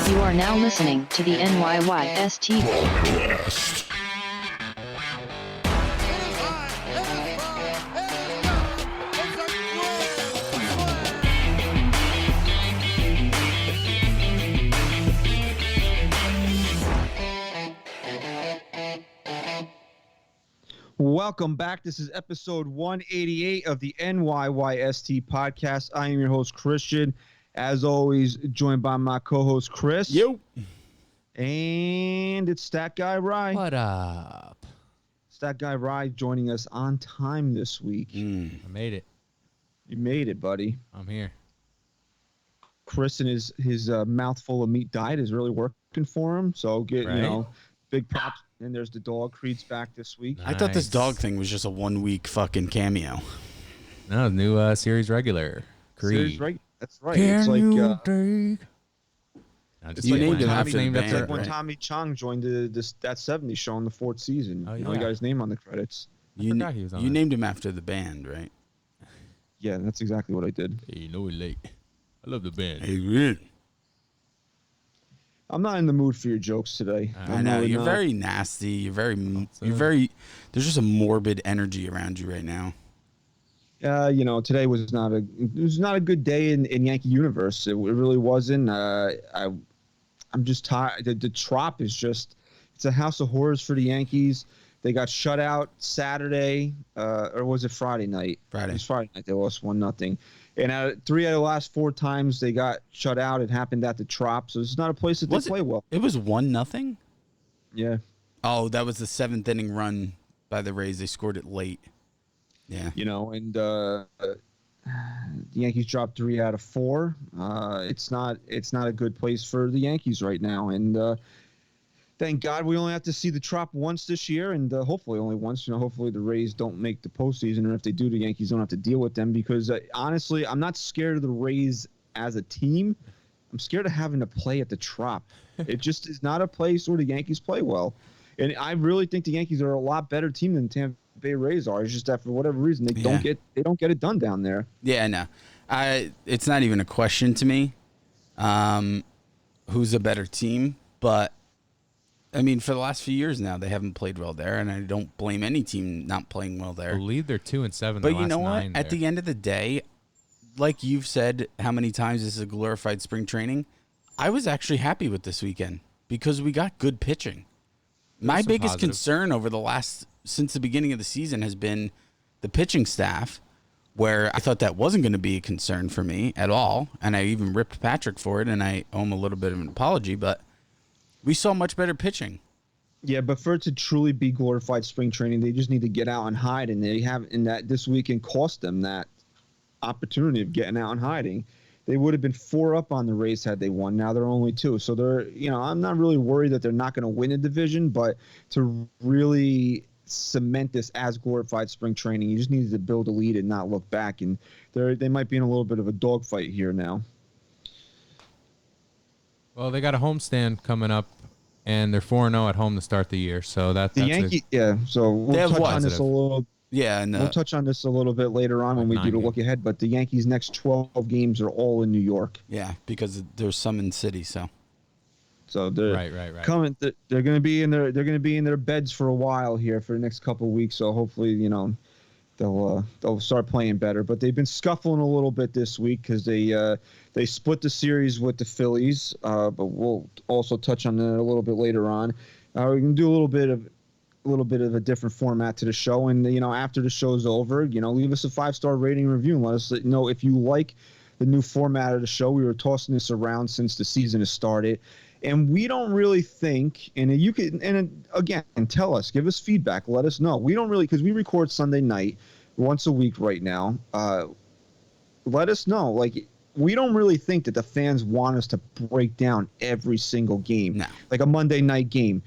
You are now listening to the NYYST Podcast. Welcome back. This is episode 188 of the NYYST podcast. I am your host, Christian. As always, joined by my co-host, Chris. Yo. And it's Stat Guy Rye. What up? Stat Guy Rye joining us on time this week. I made it. You made it, buddy. I'm here. Chris and his mouthful of meat diet is really working for him. So big props. And there's the dog. Creed's back this week. Nice. I thought this dog thing was just a 1 week fucking cameo. No, new series regular. Creed. That's right. Can it's like you take? You named him after the band, like when right? Tommy Chong joined that 70s show in the 4th season. Oh, He yeah. got his name on the credits. You forgot he was on it. named him after the band, right? Yeah, that's exactly what I did. Hey, you know we're late. I love the band. Hey, good. I'm not in the mood for your jokes today. I know you're very nasty. You're very. There's just a morbid energy around you right now. Today was not a good day in Yankee universe. It really wasn't. I'm just tired. The Trop is just. It's a house of horrors for the Yankees. They got shut out Saturday, or was it Friday night? Friday. It was Friday night. They lost 1-0. And 3 out of the last 4 times they got shut out, it happened at the Trop. So it's not a place that they play well. It was 1-0. Yeah. Oh, that was the 7th inning run by the Rays. They scored it late. Yeah. The Yankees dropped 3 out of 4. It's not a good place for the Yankees right now. And thank God we only have to see the Trop once this year, and hopefully only once. Hopefully the Rays don't make the postseason, and if they do, the Yankees don't have to deal with them. Because honestly, I'm not scared of the Rays as a team. I'm scared of having to play at the Trop. It just is not a place where the Yankees play well, and I really think the Yankees are a lot better team than the Tampa Bay Rays are. It's just that for whatever reason they don't get it done down there. Yeah, no. It's not even a question to me. Who's a better team? But I mean, for the last few years now, they haven't played well there, and I don't blame any team not playing well there. I believe they're 2-7. But you know what? At the end of the day, like you've said how many times this is a glorified spring training, I was actually happy with this weekend because we got good pitching. My biggest concern over since the beginning of the season has been the pitching staff, where I thought that wasn't going to be a concern for me at all, and I even ripped Patrick for it, and I owe him a little bit of an apology, but we saw much better pitching. Yeah, but for it to truly be glorified spring training, they just need to get out and hide, and they have in that this weekend cost them that opportunity of getting out and hiding. They would have been 4 up on the Rays had they won. Now they're only 2. So I'm not really worried that they're not going to win a division, but to really cement this as glorified spring training, you just needed to build a lead and not look back. And they might be in a little bit of a dogfight here now. Well, they got a homestand coming up, and they're 4-0 at home to start the year. So that's the Yankee. So we'll touch on this a little. Yeah, and we'll touch on this a little bit later on when we do the look ahead. But the Yankees' next 12 games are all in New York. Yeah, because there's some in city. So they're right. coming. They're going to be in their beds for a while here for the next couple of weeks. So hopefully, they'll start playing better. But they've been scuffling a little bit this week because they split the series with the Phillies. But we'll also touch on that a little bit later on. We can do a little bit of a different format to the show, and after the show's over, leave us a 5-star rating and review and let us know if you like the new format of the show. We were tossing this around since the season has started, and we don't really think, and you can, and again, tell us, give us feedback, let us know. We don't really, because we record Sunday night once a week right now. Let us know, we don't really think that the fans want us to break down every single game, like a Monday night game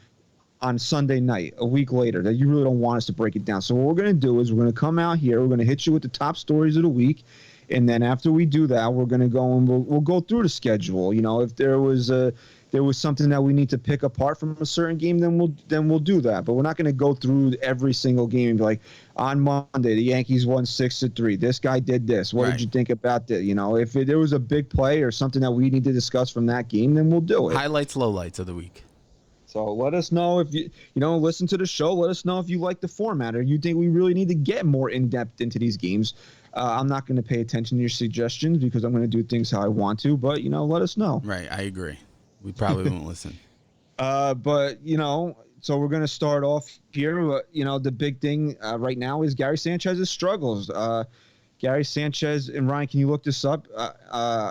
on Sunday night, a week later, that you really don't want us to break it down. So what we're going to do is we're going to come out here, we're going to hit you with the top stories of the week, and then after we do that, we're going to go and we'll go through the schedule. If there was there was something that we need to pick apart from a certain game, then we'll do that. But we're not going to go through every single game and be like, on Monday the Yankees won 6-3. This guy did this. What did you think about that? If there was a big play or something that we need to discuss from that game, then we'll do it. Highlights, lowlights of the week. So let us know if you listen to the show. Let us know if you like the format or you think we really need to get more in depth into these games. I'm not going to pay attention to your suggestions because I'm going to do things how I want to. But let us know. Right, I agree. We probably won't listen. But so we're going to start off here. The big thing right now is Gary Sanchez's struggles. Gary Sanchez, and Ryan, can you look this up?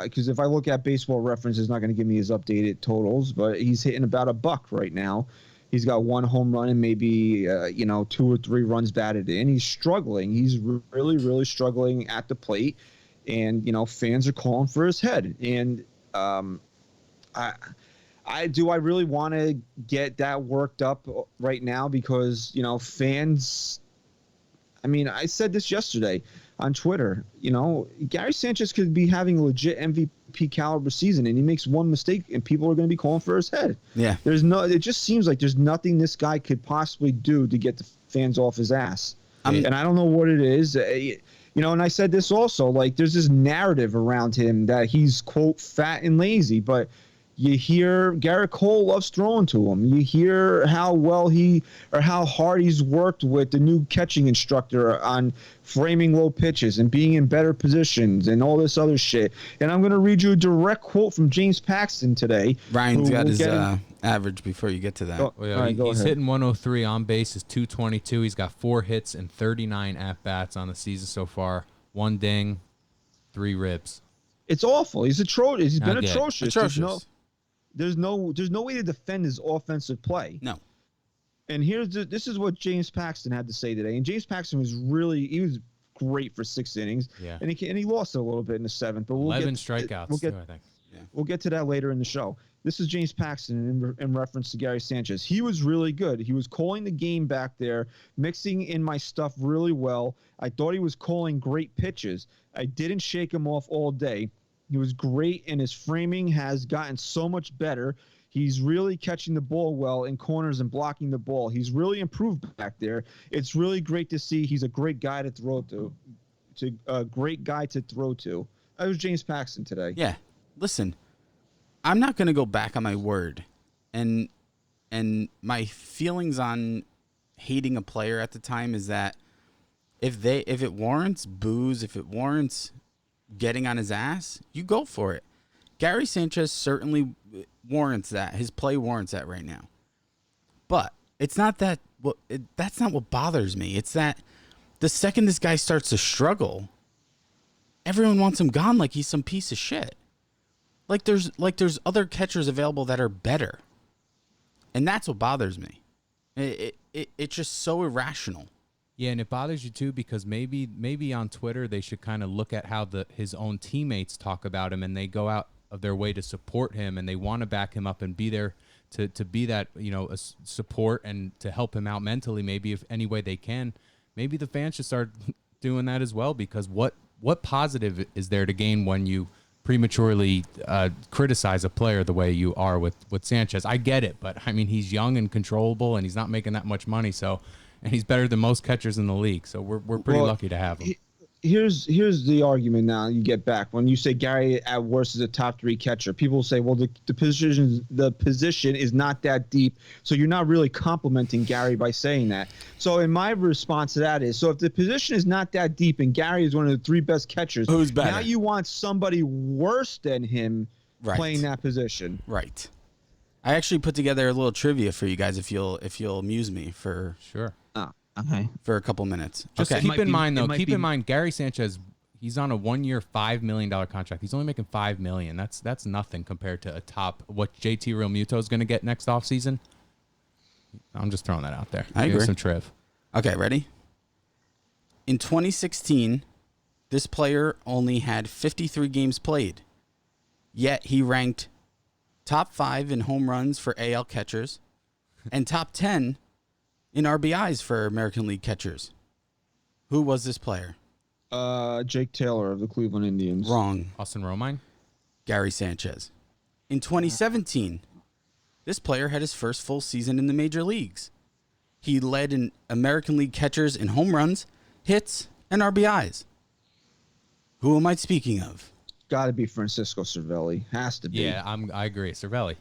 Because if I look at Baseball Reference, it's not going to give me his updated totals, but he's hitting about $1 right now. He's got 1 home run and maybe 2 or 3 runs batted in. He's struggling. He's really, really struggling at the plate, and fans are calling for his head. And I really want to get that worked up right now because fans. I mean, I said this yesterday on Twitter. Gary Sanchez could be having a legit MVP caliber season, and he makes one mistake, and people are going to be calling for his head. Yeah, it just seems like there's nothing this guy could possibly do to get the fans off his ass. And I don't know what it is. And I said this also. Like, there's this narrative around him that he's quote fat and lazy, but you hear Garrett Cole loves throwing to him. You hear how hard he's worked with the new catching instructor on framing low pitches and being in better positions and all this other shit. And I'm going to read you a direct quote from James Paxton today. Ryan's got his average before you get to that. He's hitting 103 on base, is 222. He's got 4 hits and 39 at-bats on the season so far. 1 ding, 3 ribs. It's awful. He's atrocious. He's been atrocious. There's no way to defend his offensive play. No. And this is what James Paxton had to say today. And James Paxton was great for 6 innings. Yeah. And he lost a little bit in the 7th. But 11 strikeouts too, I think. Yeah. We'll get to that later in the show. This is James Paxton in reference to Gary Sanchez. He was really good. He was calling the game back there, mixing in my stuff really well. I thought he was calling great pitches. I didn't shake him off all day. He was great, and his framing has gotten so much better. He's really catching the ball well in corners and blocking the ball. He's really improved back there. It's really great to see. He's a great guy to throw to. A great guy to throw to. That was James Paxton today. Yeah. Listen, I'm not going to go back on my word. And my feelings on hating a player at the time is that if it warrants boos, if it warrants getting on his ass, you go for it. Gary Sanchez certainly warrants that. His play warrants that right now. But it's not that. That's not what bothers me. It's that the second this guy starts to struggle, everyone wants him gone like he's some piece of shit. Like there's other catchers available that are better, and that's what bothers me. It's just so irrational. Yeah, and it bothers you too because maybe on Twitter they should kind of look at how his own teammates talk about him, and they go out of their way to support him, and they want to back him up and be there to be that a support and to help him out mentally. Maybe if any way they can, maybe the fans should start doing that as well. Because what positive is there to gain when you prematurely criticize a player the way you are with Sanchez? I get it, but I mean he's young and controllable, and he's not making that much money, so. And he's better than most catchers in the league, so we're pretty lucky to have him. Here's the argument now you get back. When you say Gary at worst is a top 3 catcher, people say, well, the position is not that deep, so you're not really complimenting Gary by saying that. So in my response to that is, so if the position is not that deep and Gary is one of the 3 best catchers, who's better? Now you want somebody worse than him playing that position. Right. I actually put together a little trivia for you guys if you'll amuse me for sure. Okay. For a couple minutes. Just keep in mind, Gary Sanchez, he's on a 1-year, $5 million contract. He's only making $5 million. That's nothing compared to what JT Realmuto is going to get next offseason. I'm just throwing that out there. I agree. Some triv. Okay, ready? In 2016, this player only had 53 games played, yet he ranked top 5 in home runs for AL catchers and top 10 in RBIs for American League catchers. Who was this player? Jake Taylor of the Cleveland Indians. Wrong. Austin Romine? Gary Sanchez. In 2017, this player had his first full season in the major leagues. He led in American League catchers in home runs, hits, and RBIs. Who am I speaking of? Got to be Francisco Cervelli. Has to be. Yeah, I agree. Cervelli.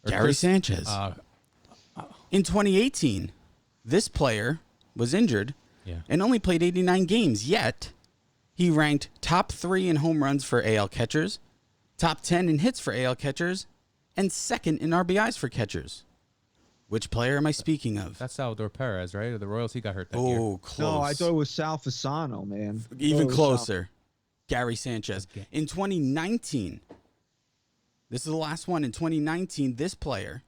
Or Gary Sanchez. In 2018, this player was injured and only played 89 games, yet he ranked top 3 in home runs for AL catchers, top 10 in hits for AL catchers, and second in RBIs for catchers. Which player am I speaking of? That's Salvador Perez, right? Or the Royals, he got hurt that year. Oh, close. No, I thought it was Sal Fasano, man. Even closer. Gary Sanchez. In 2019, this is the last one. In 2019, this player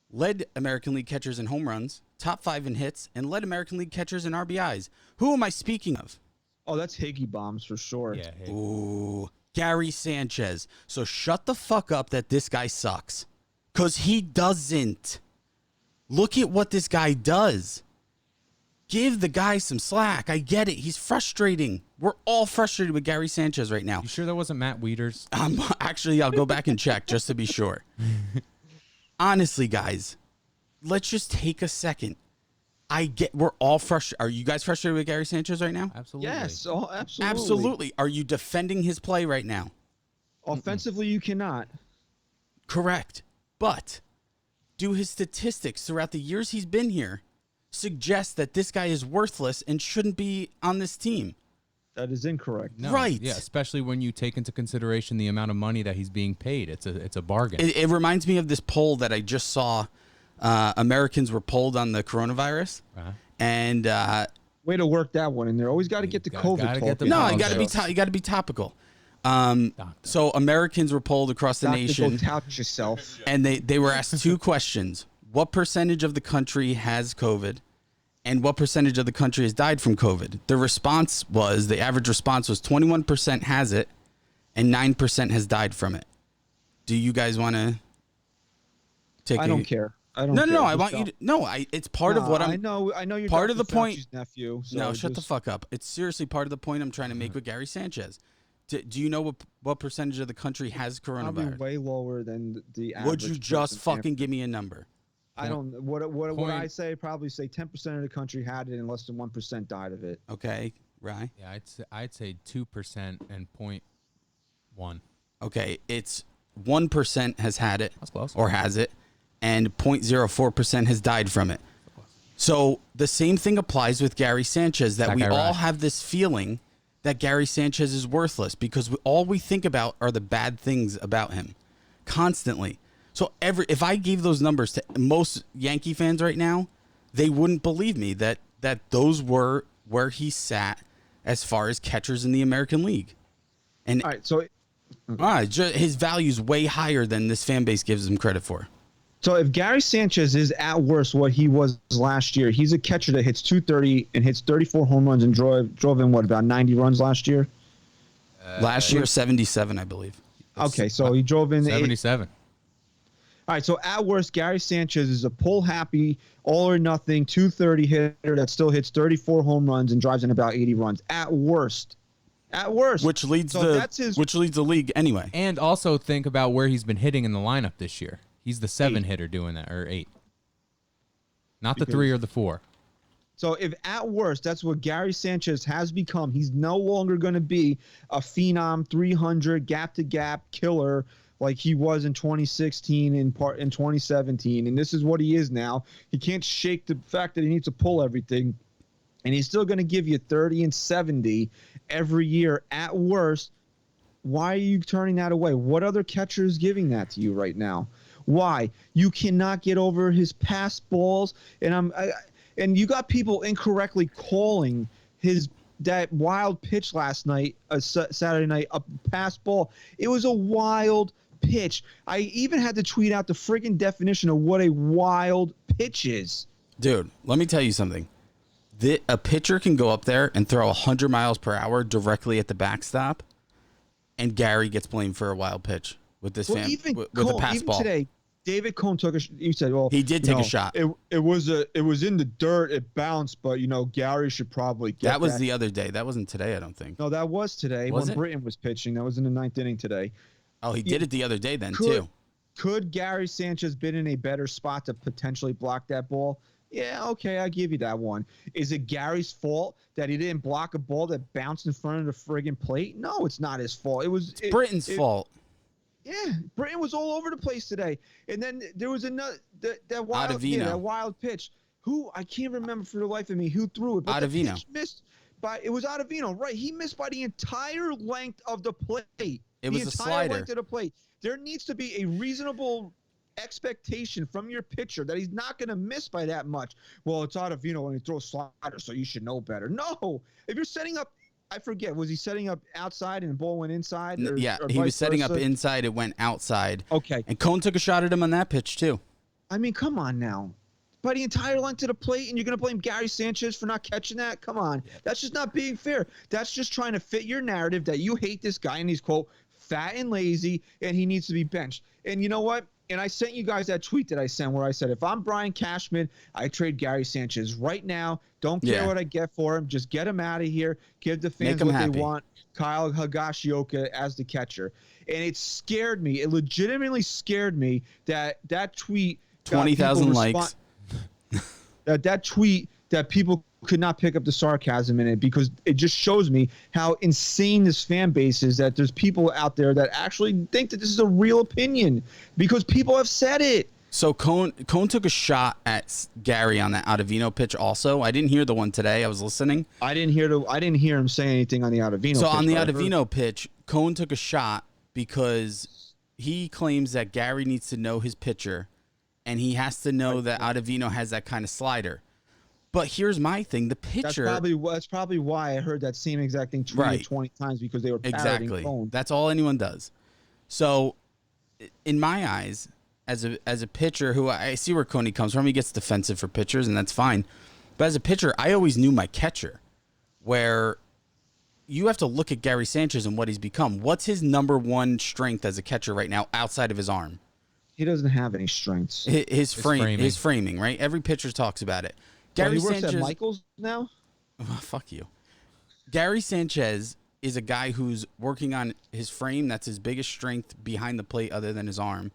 led American League catchers in home runs, top 5 in hits, and led American League catchers in RBIs. Who am I speaking of? Oh, that's Higgy Bombs for sure. Yeah. Hey. Ooh, Gary Sanchez. So shut the fuck up that this guy sucks. Because he doesn't. Look at what this guy does. Give the guy some slack. I get it. He's frustrating. We're all frustrated with Gary Sanchez right now. You sure that wasn't Matt Wieters? Actually, I'll go back and check just to be sure. Honestly, guys, let's just take a second. We're all frustrated. Are you guys frustrated with Gary Sanchez right now? Absolutely. Yes, oh, absolutely. Absolutely. Are you defending his play right now? Offensively, you cannot. Correct. But do his statistics throughout the years he's been here suggest that this guy is worthless and shouldn't be on this team? That is incorrect. No, Right. Yeah, especially when you take into consideration the amount of money that he's being paid. It's a bargain. It reminds me of this poll that I just saw. Americans were polled on the coronavirus, and way to work that one in there. Always got to get the COVID gotta talk. get the- no, Oh, you got to be so- you got to be topical. So Americans were polled across the nation, Go tout yourself. and they were asked 2 questions: what percentage of the country has COVID, and what percentage of the country has died from COVID? The average response was 21% has it, and 9% has died from it. Do you guys want to take? I don't care. I don't. No. care. I Just want you to. No, it's part of what I'm. I know. You're part of Dr. the point. Fauci's nephew. So No, shut the fuck up. It's seriously part of the point I'm trying to make with Gary Sanchez. Do you know what percentage of the country has Probably coronavirus? way lower than the average. Would you just person. fucking give me a number? I don't. What Point- I say? Probably say 10% of the country had it, and less than 1% died of it. Okay, right? Yeah, I'd say 2% and 0.1. Okay, it's 1% has had it. That's close. Or has it, and 0.04% has died from it. So the same thing applies with Gary Sanchez, that That we guy all right. have this feeling that Gary Sanchez is worthless because all we think about are the bad things about him constantly. So if I gave those numbers to most Yankee fans right now, they wouldn't believe me that those were where he sat as far as catchers in the American League. And All right. So his value's way higher than this fan base gives him credit for. So if Gary Sanchez is at worst what he was last year, he's a catcher that hits 230 and hits 34 home runs and drove in about 90 runs last year. Last year, 77, I believe. Okay, so he drove in 77. All right, so at worst, Gary Sanchez is a pull happy, all or nothing 230 hitter that still hits 34 home runs and drives in about 80 runs. At worst. Which leads which leads the league anyway. And also think about where he's been hitting in the lineup this year. He's the 7 hitter doing that, or 8. Not the 3 or the 4. So if at worst that's what Gary Sanchez has become, he's no longer going to be a phenom 300 gap-to-gap killer like he was in 2016 in 2017, and this is what he is now. He can't shake the fact that he needs to pull everything, and he's still going to give you 30 and 70 every year at worst. Why are you turning that away? What other catcher is giving that to you right now? Why? You cannot get over his pass balls, and and you got people incorrectly calling that wild pitch last night, Saturday night, a pass ball. It was a wild pitch. I even had to tweet out the friggin' definition of what a wild pitch is. Dude, let me tell you something. A pitcher can go up there and throw 100 miles per hour directly at the backstop, and Gary gets blamed for a wild pitch with this with a pass even ball. Today, David Cohn took you said, well, he did take a shot. It was in the dirt. It bounced, but Gary should probably get that. Was the other day. That wasn't today, I don't think. No, that was today when Britton was pitching. That was in the 9th inning today. Oh, he did it the other day then too. Could Gary Sanchez been in a better spot to potentially block that ball? Yeah, okay, I give you that one. Is it Gary's fault that he didn't block a ball that bounced in front of the friggin' plate? No, it's not his fault. It's Britton's fault. Yeah, Britton was all over the place today. And then there was another that wild pitch. Who I can't remember for the life of me who threw it, but the pitch missed by it was Ottavino, right? He missed by the entire length of the plate. It was a slider. Length of the plate. There needs to be a reasonable expectation from your pitcher that he's not going to miss by that much. Well, it's Ottavino when he throws sliders, so you should know better. No, if you're setting up. I forget. Was he setting up outside and the ball went inside? Or he was setting up inside. It went outside. Okay. And Cone took a shot at him on that pitch, too. I mean, come on now. By the entire length of the plate, and you're going to blame Gary Sanchez for not catching that? Come on. That's just not being fair. That's just trying to fit your narrative that you hate this guy and he's, quote, fat and lazy and he needs to be benched. And you know what? And I sent you guys that tweet that I sent where I said, if I'm Brian Cashman, I trade Gary Sanchez right now. Don't care what I get for him. Just get him out of here. Give the fans what they want. Kyle Higashioka as the catcher. And it scared me. It legitimately scared me that tweet 20,000 likes. that tweet that people could not pick up the sarcasm in it, because it just shows me how insane this fan base is, that there's people out there that actually think that this is a real opinion because people have said it. So Cone took a shot at Gary on that Ottavino pitch also. I didn't hear the one today. I was listening. I didn't hear him say anything on the Ottavino pitch. So on the Ottavino pitch, Cone took a shot because he claims that Gary needs to know his pitcher and he has to know that Ottavino has that kind of slider. But here's my thing: the pitcher. That's probably why I heard that same exact thing tweeted 20 times, because they were parroting Cone. That's all anyone does. So, in my eyes, as a pitcher, who I see where Coney comes from, he gets defensive for pitchers, and that's fine. But as a pitcher, I always knew my catcher, where you have to look at Gary Sanchez and what he's become. What's his number one strength as a catcher right now, outside of his arm? He doesn't have any strengths. His framing, right? Every pitcher talks about it. Gary he works Sanchez, at Michael's now? Oh, fuck you. Gary Sanchez is a guy who's working on his frame. That's his biggest strength behind the plate other than his arm.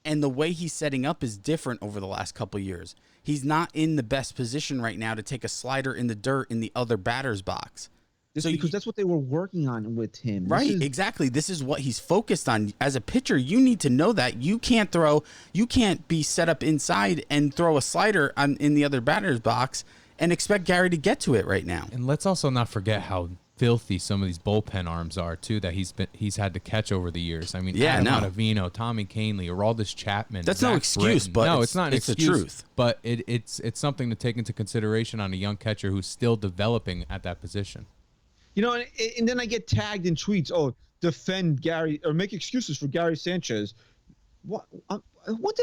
And the way he's setting up is different over the last couple of years. He's not in the best position right now to take a slider in the dirt in the other batter's box. Because that's what they were working on with him. Right, exactly. This is what he's focused on. As a pitcher, you need to know that. You can't be set up inside and throw a slider in the other batter's box and expect Gary to get to it right now. And let's also not forget how filthy some of these bullpen arms are too, that he's had to catch over the years. I mean, Ottavino, Tommy Kahnle, Aroldis Chapman. That's no excuse, but no, it's not an excuse. It's the truth. But it's something to take into consideration on a young catcher who's still developing at that position. You know, and then I get tagged in tweets, defend Gary or make excuses for Gary Sanchez. What did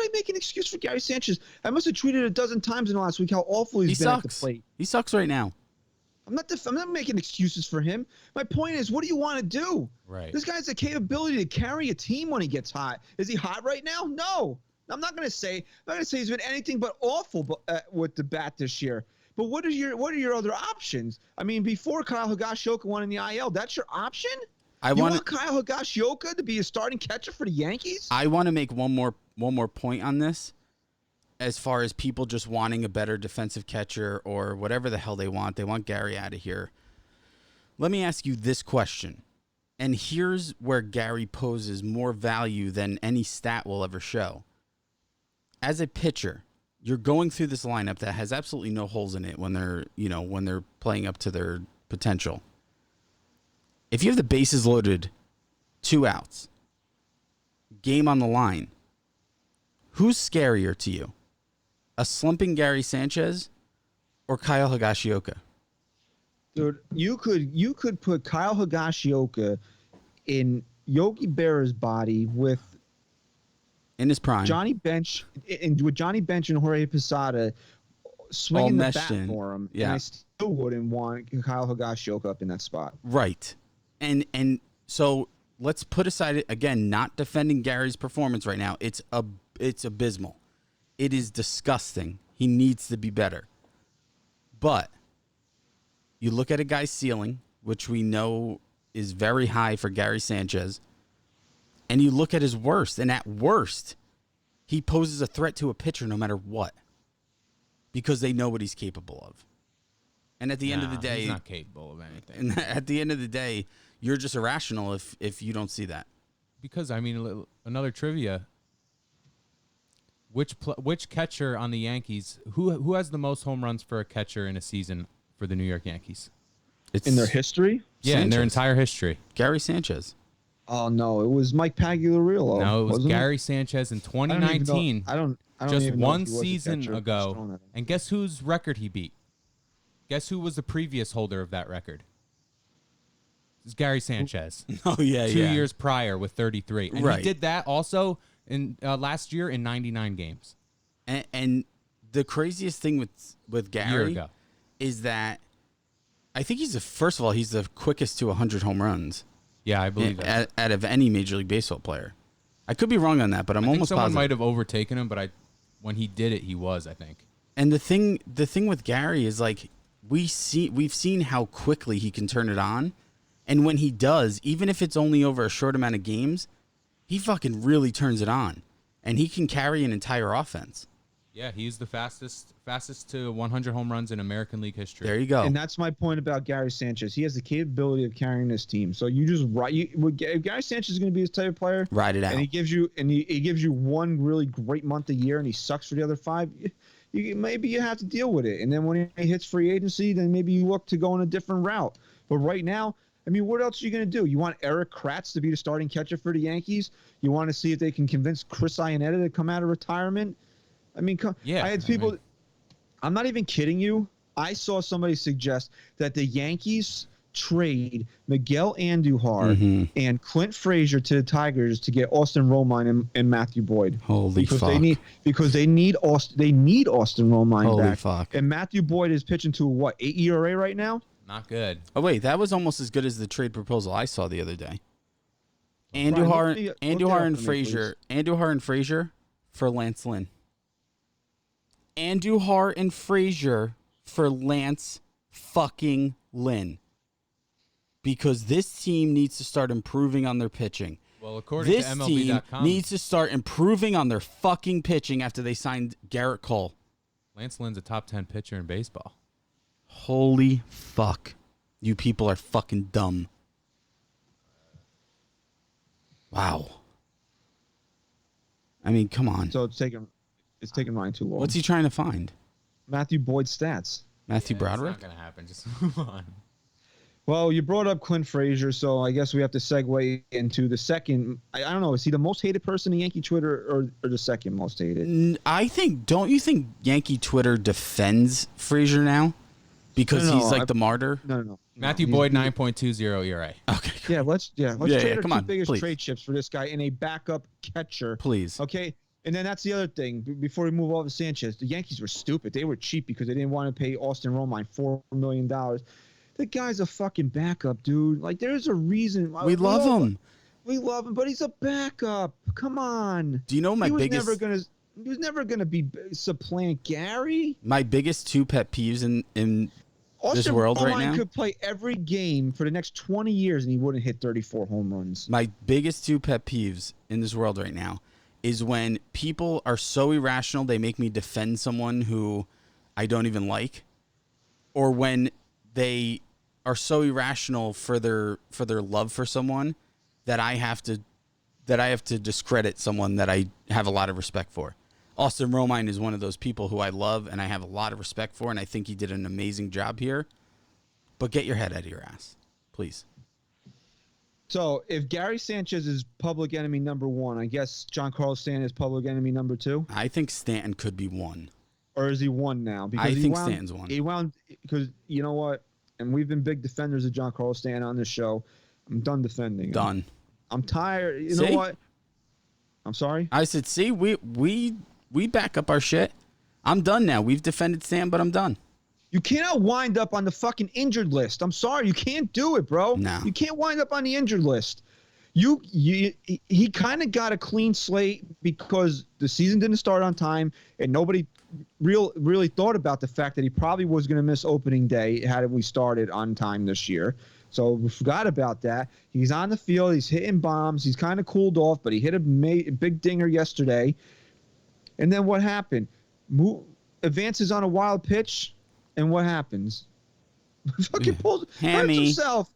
I make an excuse for Gary Sanchez? I must have tweeted a dozen times in the last week how awful he's been at the plate. He sucks right now. I'm not making excuses for him. My point is, what do you want to do? Right. This guy has the capability to carry a team when he gets hot. Is he hot right now? No. I'm not going to say he's been anything but awful with the bat this year. But what are your other options? I mean, before Kyle Higashioka went in the IL, that's your option? You want Kyle Higashioka to be a starting catcher for the Yankees? I want to make one more point on this, as far as people just wanting a better defensive catcher or whatever the hell they want. They want Gary out of here. Let me ask you this question, and here's where Gary poses more value than any stat will ever show. As a pitcher, you're going through this lineup that has absolutely no holes in it when they're playing up to their potential. If you have the bases loaded, 2 outs, game on the line, who's scarier to you? A slumping Gary Sanchez or Kyle Higashioka? Dude, you could put Kyle Higashioka in Yogi Berra's body with in his prime, Johnny Bench and Jorge Posada swinging the bat for him. Yeah. And I still wouldn't want Kyle Higashioka up in that spot. Right. And so let's put aside, again, not defending Gary's performance right now. It's abysmal. It is disgusting. He needs to be better. But you look at a guy's ceiling, which we know is very high for Gary Sanchez, And you look at his worst, and at worst, he poses a threat to a pitcher no matter what, because they know what he's capable of. And at the end of the day, he's not capable of anything. And at the end of the day, you're just irrational if you don't see that. Because I mean, another trivia: which catcher on the Yankees who has the most home runs for a catcher in a season for the New York Yankees? It's In their history? Yeah, in their Sanchez. entire history. Gary Sanchez. Oh no, it was Mike Pagliarulo. No, it was wasn't Gary Sanchez in 2019. I don't Just even know one if he was a season catcher. Just ago. throwing that in. And guess whose record he beat? Guess who was the previous holder of that record? It's Gary Sanchez. Oh, yeah, 2 yeah. years prior with 33. And Right. he did that also in last year in 99 games. And the craziest thing with A year Gary ago. is that I think first of all, he's the quickest to 100 home runs Yeah, I believe that. out of any Major League Baseball player. I could be wrong on that, but I'm I think almost someone positive. might have overtaken him, but when he did it, he was, I think. And the thing with Gary is like we've seen how quickly he can turn it on, and when he does, even if it's only over a short amount of games, he fucking really turns it on, and he can carry an entire offense. Yeah, he's the fastest to 100 home runs in American League history. There you go. And that's my point about Gary Sanchez. He has the capability of carrying this team. So you just if Gary Sanchez is going to be his type of player, Ride it out. and he gives you one really great month a year, and he sucks for the other 5. Maybe you have to deal with it. And then when he hits free agency, then maybe you look to go in a different route. But right now, I mean, what else are you going to do? You want Eric Kratz to be the starting catcher for the Yankees? You want to see if they can convince Chris Iannetta to come out of retirement? I mean, Yeah, I had people. I'm not even kidding you. I saw somebody suggest that the Yankees trade Miguel Andujar and Clint Frazier to the Tigers to get Austin Romine and Matthew Boyd. Holy because fuck. they need Austin Romine Holy back. fuck. And Matthew Boyd is pitching to what, 8 ERA right now? Not good. Oh wait, that was almost as good as the trade proposal I saw the other day. Brian, Andujar look that up and for me, Frazier. Andujar and Frazier for Lance Lynn. Andujar and Frazier for Lance fucking Lynn. Because this team needs to start improving on their pitching. Well, according This to team MLB.com, needs to start improving on their fucking pitching after they signed Garrett Cole. Lance Lynn's a top 10 pitcher in baseball. Holy fuck. You people are fucking dumb. Wow. I mean, come on. So it's taking Ryan too long. What's he trying to find? Matthew Boyd's stats. Matthew It's Broderick? not going to happen. Just move on. Well, you brought up Clint Frazier, so I guess we have to segue into the second. I don't know. Is he the most hated person in Yankee Twitter or the second most hated? Don't you think Yankee Twitter defends Frazier now? Because No, he's like the martyr? No. Matthew He's- Boyd, 9.20 ERA. Okay, Yeah, let's Yeah, trade our come two on, biggest please. trade chips for this guy and a backup catcher. please. Okay, and then that's the other thing. Before we move on to Sanchez, the Yankees were stupid. They were cheap because they didn't want to pay Austin Romine $4 million. The guy's a fucking backup, dude. Like, there's a reason. We love him. We love him, but he's a backup. Come on. Do you know He was never gonna be supplant Gary. my biggest two pet peeves in Austin world right Romine now? could play every game for the next 20 years and he wouldn't hit 34 home runs. my biggest two pet peeves in this world right now is when people are so irrational they make me defend someone who I don't even like, or when they are so irrational for their love for someone that I have to discredit someone that I have a lot of respect for. Austin Romine is one of those people who I love and I have a lot of respect for, and I think he did an amazing job here. But get your head out of your ass, please. So if Gary Sanchez is public enemy number 1, I guess Giancarlo Stanton is public enemy number 2, I think Stanton could be one. or is he 1 now? I think wound, Stanton's 1. He wound because you know what, and we've been big defenders of Giancarlo Stanton on this show. I'm done defending him. Done. I'm tired. You See? know what? I'm sorry. I said, see, we back up our shit. I'm done now. We've defended Sam, but I'm done. You cannot wind up on the fucking injured list. I'm sorry, you can't do it, bro. No. You can't wind up on the injured list. He kind of got a clean slate because the season didn't start on time, and nobody really thought about the fact that he probably was going to miss opening day had we started on time this year. So we forgot about that. He's on the field. He's hitting bombs. He's kind of cooled off, but he hit a big dinger yesterday. And then what happened? Advances on a wild pitch, and what happens? Fucking hurts himself.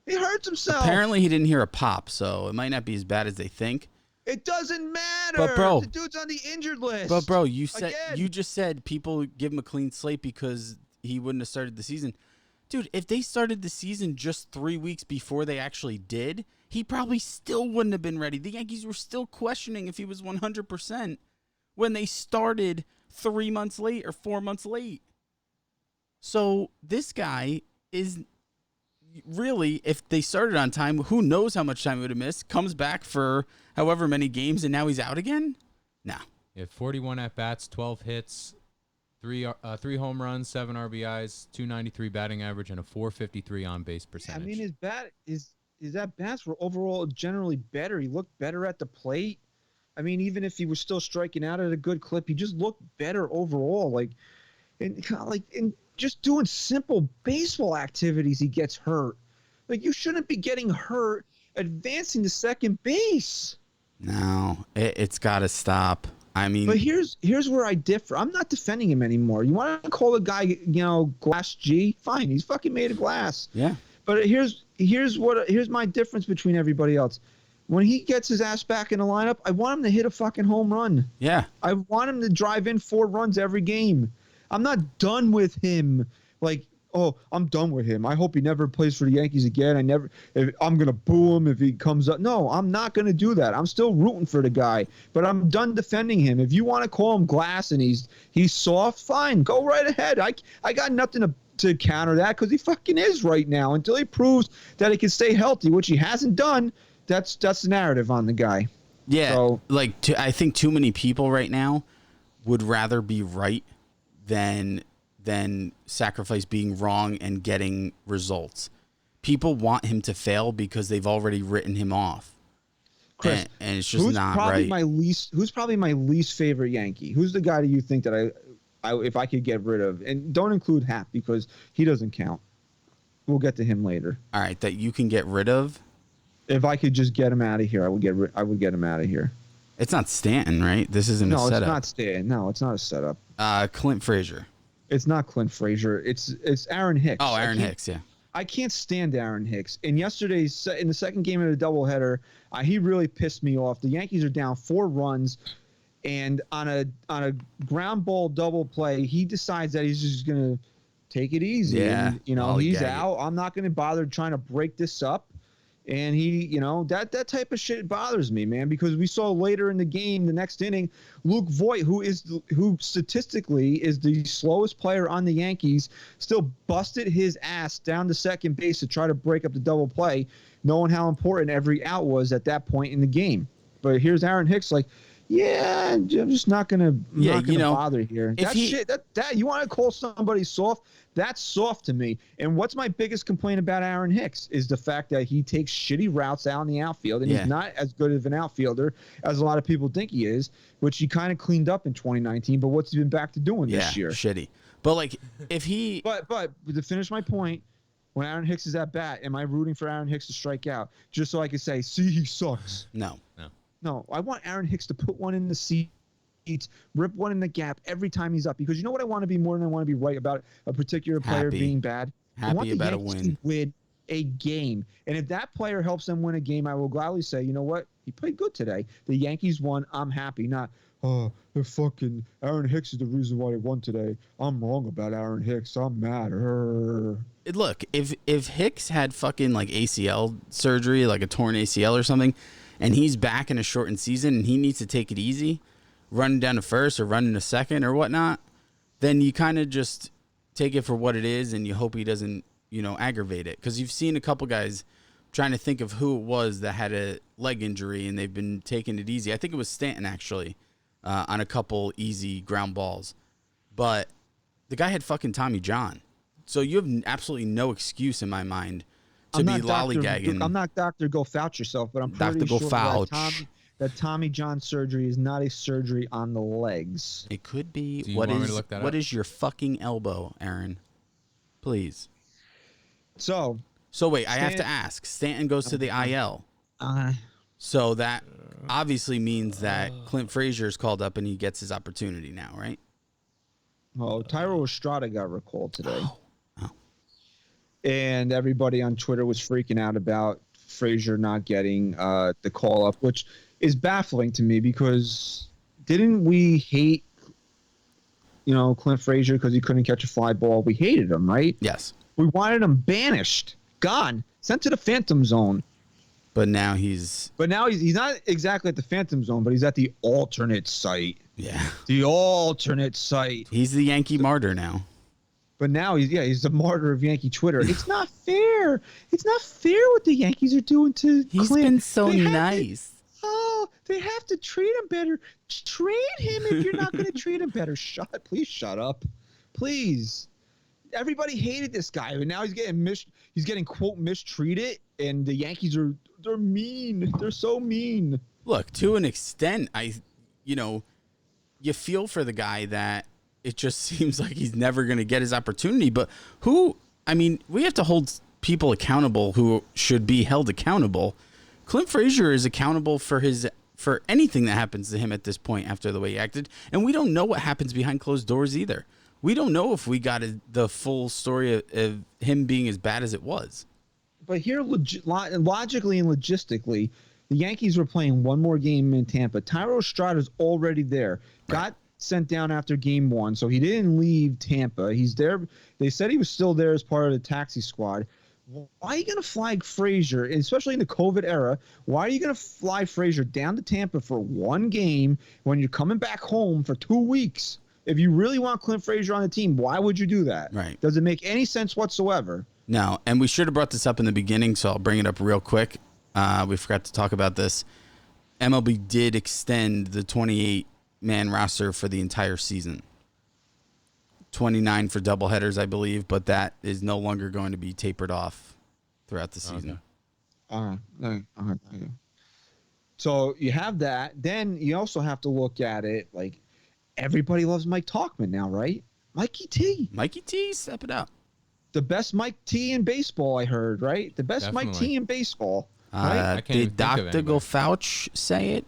He hurts himself. Apparently, he didn't hear a pop, so it might not be as bad as they think. It doesn't matter. But bro, the dude's on the injured list. But bro, you just said people give him a clean slate because he wouldn't have started the season. Dude, if they started the season just 3 weeks before they actually did, he probably still wouldn't have been ready. The Yankees were still questioning if he was 100% when they started 3 months late or 4 months late. So this guy is really, if they started on time, who knows how much time he would have missed, comes back for however many games, and now he's out again? Nah. He had 41 at-bats, 12 hits, three home runs, 7 RBIs, 293 batting average, and a 453 on-base percentage. I mean, his at-bats were overall generally better. He looked better at the plate. I mean, even if he was still striking out at a good clip, he just looked better overall. And just doing simple baseball activities, he gets hurt. Like, you shouldn't be getting hurt advancing to second base. No, it's got to stop. I mean, but here's where I differ. I'm not defending him anymore. You want to call the guy, Glass G? Fine, he's fucking made of glass. Yeah. But here's my difference between everybody else. When he gets his ass back in the lineup, I want him to hit a fucking home run. Yeah. I want him to drive in 4 runs every game. I'm not done with him. Like, oh, I'm done with him. I hope he never plays for the Yankees again. I'm going to boo him if he comes up. No, I'm not going to do that. I'm still rooting for the guy, but I'm done defending him. If you want to call him glass and he's soft, fine. Go right ahead. I got nothing to counter that because he fucking is right now until he proves that he can stay healthy, which he hasn't done. That's the narrative on the guy. Yeah, so, I think too many people right now would rather be right than sacrifice being wrong and getting results. People want him to fail because they've already written him off. Chris, and it's just not right. Who's probably my least favorite Yankee? Who's the guy that you think that I if I could get rid of? And don't include Hap because he doesn't count. We'll get to him later. All right, that you can get rid of? If I could just get him out of here, I would get him out of here. It's not Stanton, right? This isn't a setup. No, it's not Stanton. No, it's not a setup. Clint Frazier. It's not Clint Frazier. It's Aaron Hicks. Oh, Aaron Hicks, yeah. I can't stand Aaron Hicks. And yesterday's in the second game of the doubleheader, he really pissed me off. The Yankees are down 4 runs, and on a ground ball double play, he decides that he's just gonna take it easy. Yeah, and, he's out. I'm not gonna bother trying to break this up. And he, that type of shit bothers me, man, because we saw later in the game, the next inning, Luke Voit, who statistically is the slowest player on the Yankees, still busted his ass down to second base to try to break up the double play, knowing how important every out was at that point in the game. But here's Aaron Hicks like, yeah, I'm just not gonna bother here. That you want to call somebody soft? That's soft to me. And what's my biggest complaint about Aaron Hicks is the fact that he takes shitty routes out in the outfield, and he's not as good of an outfielder as a lot of people think he is, which he kind of cleaned up in 2019. But what's he been back to doing this year? Shitty. But if he, but to finish my point, when Aaron Hicks is at bat, am I rooting for Aaron Hicks to strike out just so I can say, see, he sucks? No, I want Aaron Hicks to put one in the seats, rip one in the gap every time he's up. Because you know what I want to be more than I want to be right about a particular player being bad? I want the Yankees to win a game. And if that player helps them win a game, I will gladly say, you know what? He played good today. The Yankees won. I'm happy. Not, fucking Aaron Hicks is the reason why they won today. I'm wrong about Aaron Hicks. I'm mad. Look, if Hicks had fucking ACL surgery, like a torn ACL or something, and he's back in a shortened season and he needs to take it easy, running down to first or running to second or whatnot, then you kind of just take it for what it is and you hope he doesn't, aggravate it. Because you've seen a couple guys, trying to think of who it was that had a leg injury and they've been taking it easy. I think it was Stanton, actually, on a couple easy ground balls. But the guy had fucking Tommy John. So you have absolutely no excuse in my mind to be lollygagging. I'm not Dr. Go Fouch yourself, but I'm pretty sure that Tommy John surgery is not a surgery on the legs. It could be. What is your fucking elbow, Aaron? Please. So So wait, I have to ask. Stanton goes to the IL. So that obviously means that Clint Frazier is called up and he gets his opportunity now, right? Well, Thairo Estrada got recalled today. Oh. And everybody on Twitter was freaking out about Frazier not getting the call up, which is baffling to me because didn't we hate, Clint Frazier because he couldn't catch a fly ball? We hated him, right? Yes. We wanted him banished, gone, sent to the Phantom Zone. But now he's not exactly at the Phantom Zone, but he's at the alternate site. Yeah. The alternate site. He's the Yankee martyr now. But now he's the martyr of Yankee Twitter. It's not fair. It's not fair what the Yankees are doing to He's Clint. been so nice. They have to treat him better. Train him if you're not going to treat him better. Please shut up. Please. Everybody hated this guy, but now he's getting quote mistreated, and the Yankees they're mean. They're so mean. Look, to an extent, you feel for the guy that it just seems like he's never going to get his opportunity. But we have to hold people accountable who should be held accountable. Clint Frazier is accountable for anything that happens to him at this point after the way he acted. And we don't know what happens behind closed doors either. We don't know if we got the full story of him being as bad as it was. But here, logically and logistically, the Yankees were playing one more game in Tampa. Thairo Estrada's already there. Right. Got sent down after game one, so he didn't leave Tampa. He's there. They said he was still there as part of the taxi squad. Why are you going to flag Frazier, especially in the COVID era? Why are you going to fly Frazier down to Tampa for one game when you're coming back home for 2 weeks? If you really want Clint Frazier on the team, why would you do that? Right. Does it make any sense whatsoever? No, and we should have brought this up in the beginning, so I'll bring it up real quick. We forgot to talk about this. MLB did extend the 28-man roster for the entire season. 29 for doubleheaders, I believe, but that is no longer going to be tapered off throughout the season. Okay. So you have that. Then you also have to look at it like everybody loves Mike Tauchman now, right? Mikey T, step it up. The best Mike T in baseball, I heard, right? The best Definitely. Mike T in baseball. Right? Did Dr. Gofouch say it?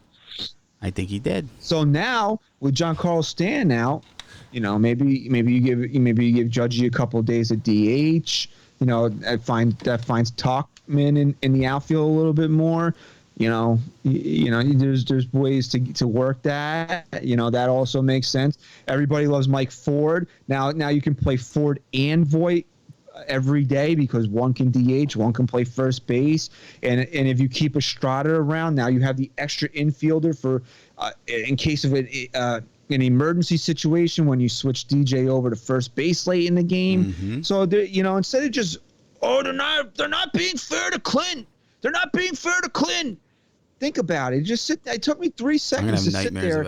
I think he did. So now with Giancarlo Stanton out, maybe you give Judgy a couple of days at DH. That finds Tauchman in the outfield a little bit more. There's ways to work that. That also makes sense. Everybody loves Mike Ford. Now you can play Ford and Voit every day because one can DH, one can play first base, and if you keep Estrada around, now you have the extra infielder for in case of an emergency situation when you switch DJ over to first base late in the game. Mm-hmm. So instead of just they're not being fair to Clint. They're not being fair to Clint. Think about it. It took me 3 seconds to sit there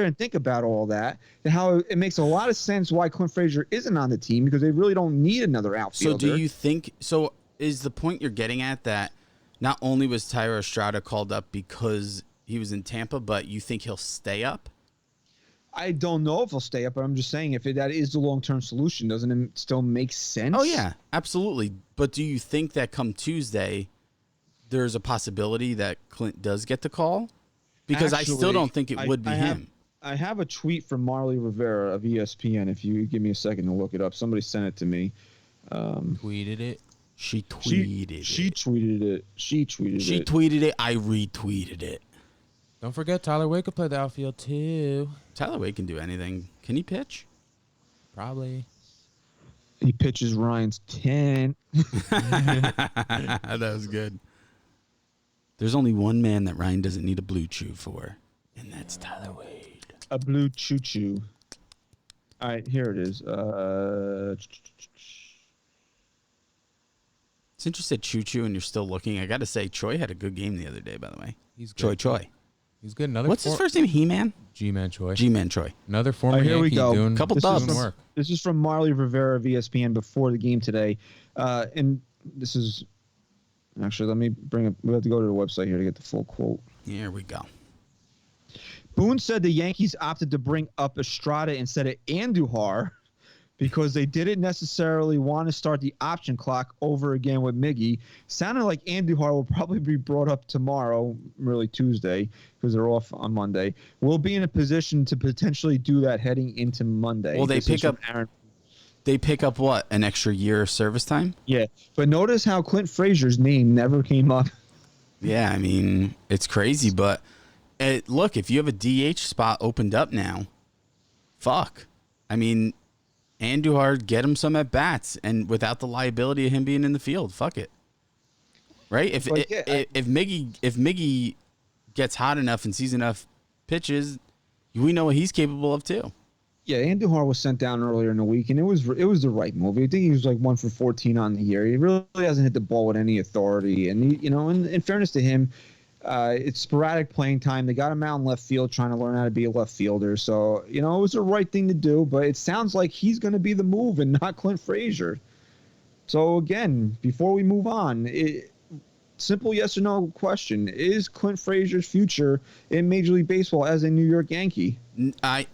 and think about all that, and how it makes a lot of sense why Clint Frazier isn't on the team because they really don't need another outfielder. So do you think so? Is the point you're getting at that not only was Thairo Estrada called up because he was in Tampa, but you think he'll stay up? I don't know if he'll stay up, but I'm just saying if that is the long-term solution, doesn't it still make sense? Oh yeah, absolutely. But do you think that come Tuesday, there's a possibility that Clint does get the call? Because actually, I still don't think it would be him. I have a tweet from Marley Rivera of ESPN. If you give me a second to look it up, somebody sent it to me. Tweeted it. She tweeted it. She tweeted it. She tweeted it. I retweeted it. Don't forget, Tyler Wade could play the outfield too. Tyler Wade can do anything. Can he pitch? Probably. He pitches Ryan's 10. That was good. There's only one man that Ryan doesn't need a blue chew for, and that's Tyler Wade. A blue choo-choo. All right, here it is. Since you said choo-choo and you're still looking, I got to say, Troy had a good game the other day, by the way. He's good. Choi. He's good. What's his first name? He-Man? G-Man Choi. G-Man Choi. Another former here we Yankee go. doing Couple This dubs. is from- work. This is from Marley Rivera of ESPN before the game today. And this is... Actually, let me bring up... We have to go to the website here to get the full quote. Here we go. Boone said the Yankees opted to bring up Estrada instead of Andujar because they didn't necessarily want to start the option clock over again with Miggy. Sounded like Andujar will probably be brought up tomorrow, really Tuesday, because they're off on Monday. We'll be in a position to potentially do that heading into Monday. Well, they pick up Aaron. They pick up what, an extra year of service time? Yeah, but notice how Clint Frazier's name never came up. Yeah, I mean, it's crazy, but look, if you have a DH spot opened up now, fuck. I mean, Andujar, get him some at bats, and without the liability of him being in the field, fuck it. Right? If Miggy gets hot enough and sees enough pitches, we know what he's capable of too. Yeah, Andujar was sent down earlier in the week, and it was the right move. I think he was like 1 for 14 on the year. He really hasn't hit the ball with any authority, and in fairness to him, it's sporadic playing time. They got him out in left field trying to learn how to be a left fielder. So, it was the right thing to do, but it sounds like he's going to be the move and not Clint Frazier. So, again, before we move on, simple yes or no question. Is Clint Frazier's future in Major League Baseball as a New York Yankee? I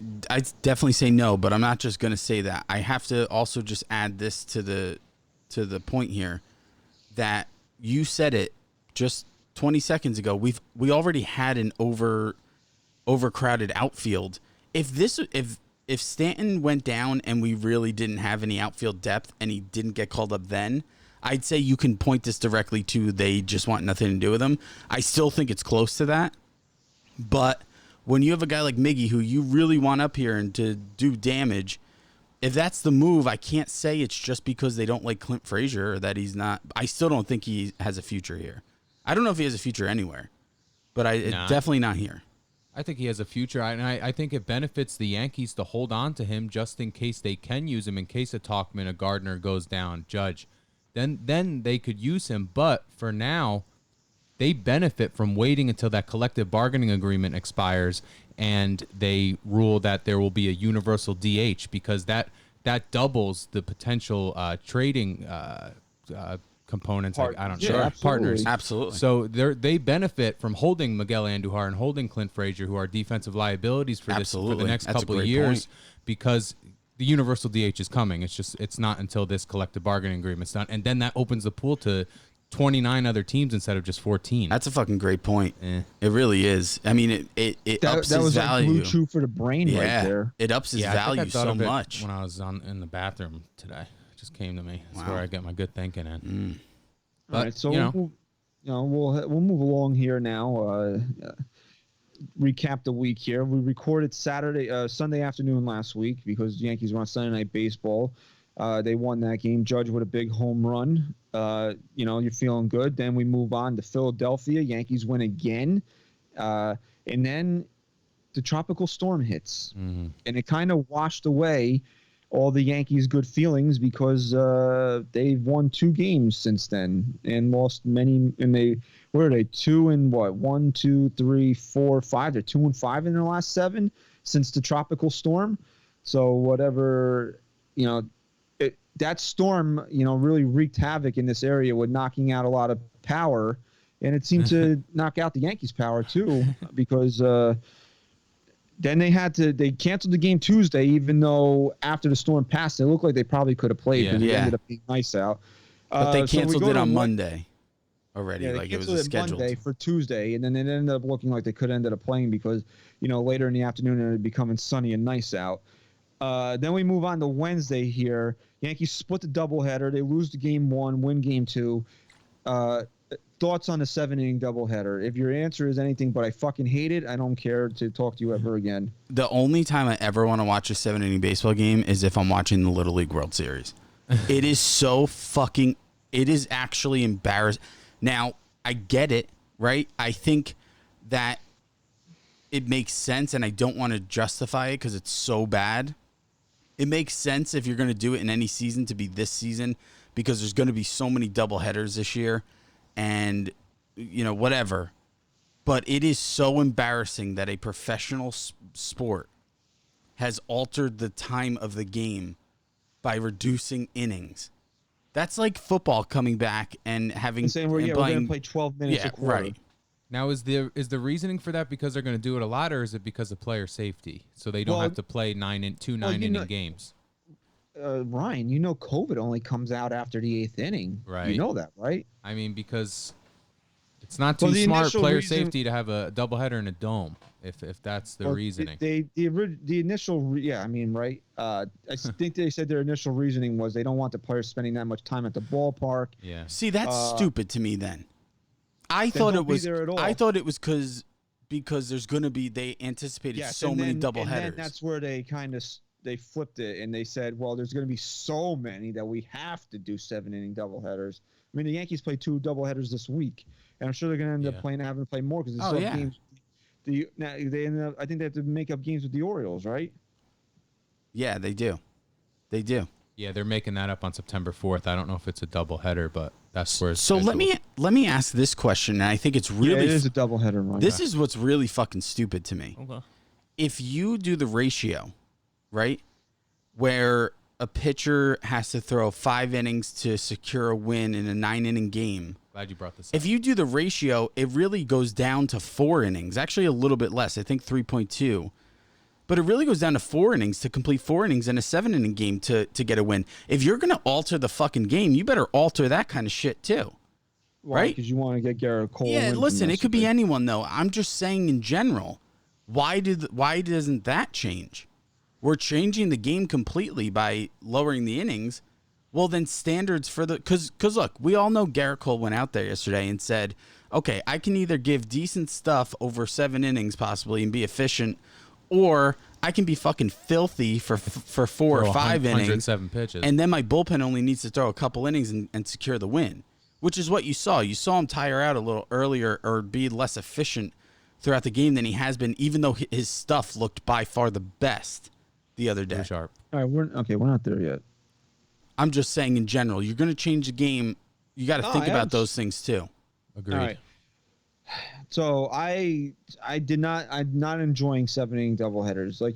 definitely say no, but I'm not just going to say that. I have to also just add this to the point here that you said it just 20 seconds ago. We already had an overcrowded outfield. If Stanton went down and we really didn't have any outfield depth and he didn't get called up then, I'd say you can point this directly to they just want nothing to do with him. I still think it's close to that. But when you have a guy like Miggy who you really want up here and to do damage, if that's the move, I can't say it's just because they don't like Clint Frazier or that he's not. I still don't think he has a future here. I don't know if he has a future anywhere, but definitely not here. I think he has a future, and I think it benefits the Yankees to hold on to him just in case they can use him, in case a Talkman, a Gardner goes down, Judge. Then they could use him. But for now, they benefit from waiting until that collective bargaining agreement expires and they rule that there will be a universal DH, because that doubles the potential trading components. I don't know. Absolutely. Partners. Absolutely. So they benefit from holding Miguel Andujar and holding Clint Frazier, who are defensive liabilities for the next couple of years, because the universal DH is coming. It's not until this collective bargaining agreement's done, and then that opens the pool to 29 other teams instead of just 14. That's a fucking great point. It really is. I mean, it ups his value. That was like blue chew for the brain right there. It ups his value so much. When I was in the bathroom today, it just came to me. That's where I get my good thinking in. But, all right, so we'll move along here now. Recap the week here. We recorded Sunday afternoon last week because the Yankees were on Sunday Night Baseball. They won that game. Judge with a big home run. You're feeling good. Then we move on to Philadelphia. Yankees win again. And then the tropical storm hits. Mm-hmm. And it kind of washed away all the Yankees' good feelings because they've won 2 games since then and lost many. And where are they? 2 and what? 1, 2, 3, 4, 5. They're 2 and 5 in their last 7 since the tropical storm. So whatever, that storm, really wreaked havoc in this area with knocking out a lot of power, and it seemed to knock out the Yankees' power too, because then they canceled the game Tuesday, even though after the storm passed, it looked like they probably could have played, but it ended up being nice out. But they canceled it on Monday already, yeah, like it was scheduled. Monday for Tuesday, and then it ended up looking like they could have ended up playing because, later in the afternoon it ended up becoming sunny and nice out. Then we move on to Wednesday here. Yankees split the doubleheader. They lose the game 1, win game 2. Thoughts on the 7-inning doubleheader? If your answer is anything but I fucking hate it, I don't care to talk to you ever again. The only time I ever want to watch a 7-inning baseball game is if I'm watching the Little League World Series. It is so fucking... It is actually embarrassing. Now, I get it, right? I think that it makes sense, and I don't want to justify it because it's so bad. It makes sense if you're going to do it in any season to be this season because there's going to be so many doubleheaders this year and, whatever. But it is so embarrassing that a professional sport has altered the time of the game by reducing innings. That's like football coming back and having... And saying, we're going to play 12 minutes a quarter. Right. Now, is the reasoning for that because they're going to do it a lot, or is it because of player safety, so they don't have to play 2 9-inning games? Ryan, you know, COVID only comes out after the 8th inning. Right. You know that, right? I mean, because it's not too Well, the smart initial player reason- safety to have a doubleheader in a dome, if that's the Well, reasoning. The initial, yeah, I mean, right. I think they said their initial reasoning was they don't want the players spending that much time at the ballpark. Yeah. See, that's stupid to me. Then I thought don't it be was. there at all. I thought it was because there's going to be. They anticipated so many double And headers. then that's where they kind of they flipped it and they said, well, there's going to be so many that we have to do 7-inning doubleheaders. I mean, the Yankees play 2 doubleheaders this week, and I'm sure they're going to end up having to play more because they still have games. Now they end up, I think they have to make up games with the Orioles, right? Yeah, they do. They do. Yeah, they're making that up on September 4th. I don't know if it's a doubleheader, but that's where it's So let me ask this question, and I think it's really it is a doubleheader, Ryan. This is what's really fucking stupid to me. Okay. If you do the ratio, right, where a pitcher has to throw 5 innings to secure a win in a 9-inning game. Glad you brought this up. If you do the ratio, it really goes down to 4 innings. Actually, a little bit less. I think 3.2. But it really goes down to 4 innings to complete 4 innings in a 7-inning game to get a win. If you're going to alter the fucking game, you better alter that kind of shit too. Right? Because you want to get Garrett Cole. Yeah, listen, it could be anyone though. I'm just saying in general. Why doesn't that change? We're changing the game completely by lowering the innings. Well, then standards for the because look, we all know Garrett Cole went out there yesterday and said, okay, I can either give decent stuff over 7 innings possibly and be efficient, or I can be fucking filthy for 4 or 5 innings, 107 pitches, and then my bullpen only needs to throw a couple innings and secure the win, which is what you saw. You saw him tire out a little earlier or be less efficient throughout the game than he has been, even though his stuff looked by far the best the other day. Very sharp. All right, we're not there yet. I'm just saying in general, you're going to change the game. You got to think about those things too. Agreed. All right. So I'm not enjoying 7-inning doubleheaders. Like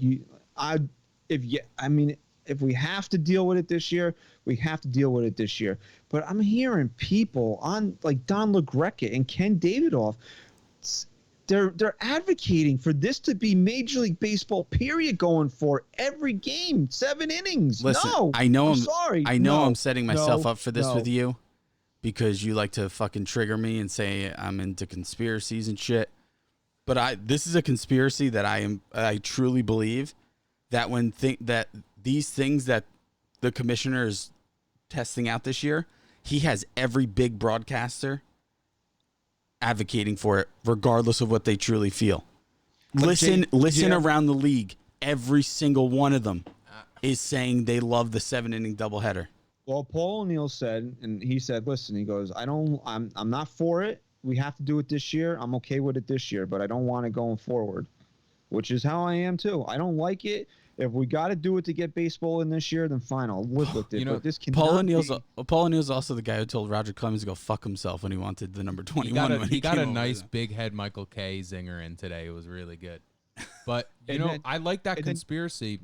if we have to deal with it this year, we have to deal with it this year. But I'm hearing people on like Don LaGreca and Ken Davidoff, they're advocating for this to be Major League Baseball period going for every game, 7 innings. Listen, no, I know I'm sorry. I know No, I'm setting myself no, up for this no. with you because you like to fucking trigger me and say I'm into conspiracies and shit. But this is a conspiracy that I truly believe that that these things that the commissioner is testing out this year, he has every big broadcaster advocating for it, regardless of what they truly feel. Listen around the league. Every single one of them is saying they love the 7-inning doubleheader. Well, Paul O'Neill said, and he said, listen, he goes, I'm not for it. We have to do it this year. I'm okay with it this year, but I don't want it going forward, which is how I am too. I don't like it. If we got to do it to get baseball in this year, then fine, I'll live with it. You know, but this Paul O'Neill's also the guy who told Roger Clemens to go fuck himself when he wanted the number 21. He got a nice big head Michael K zinger in today. It was really good. But I like that conspiracy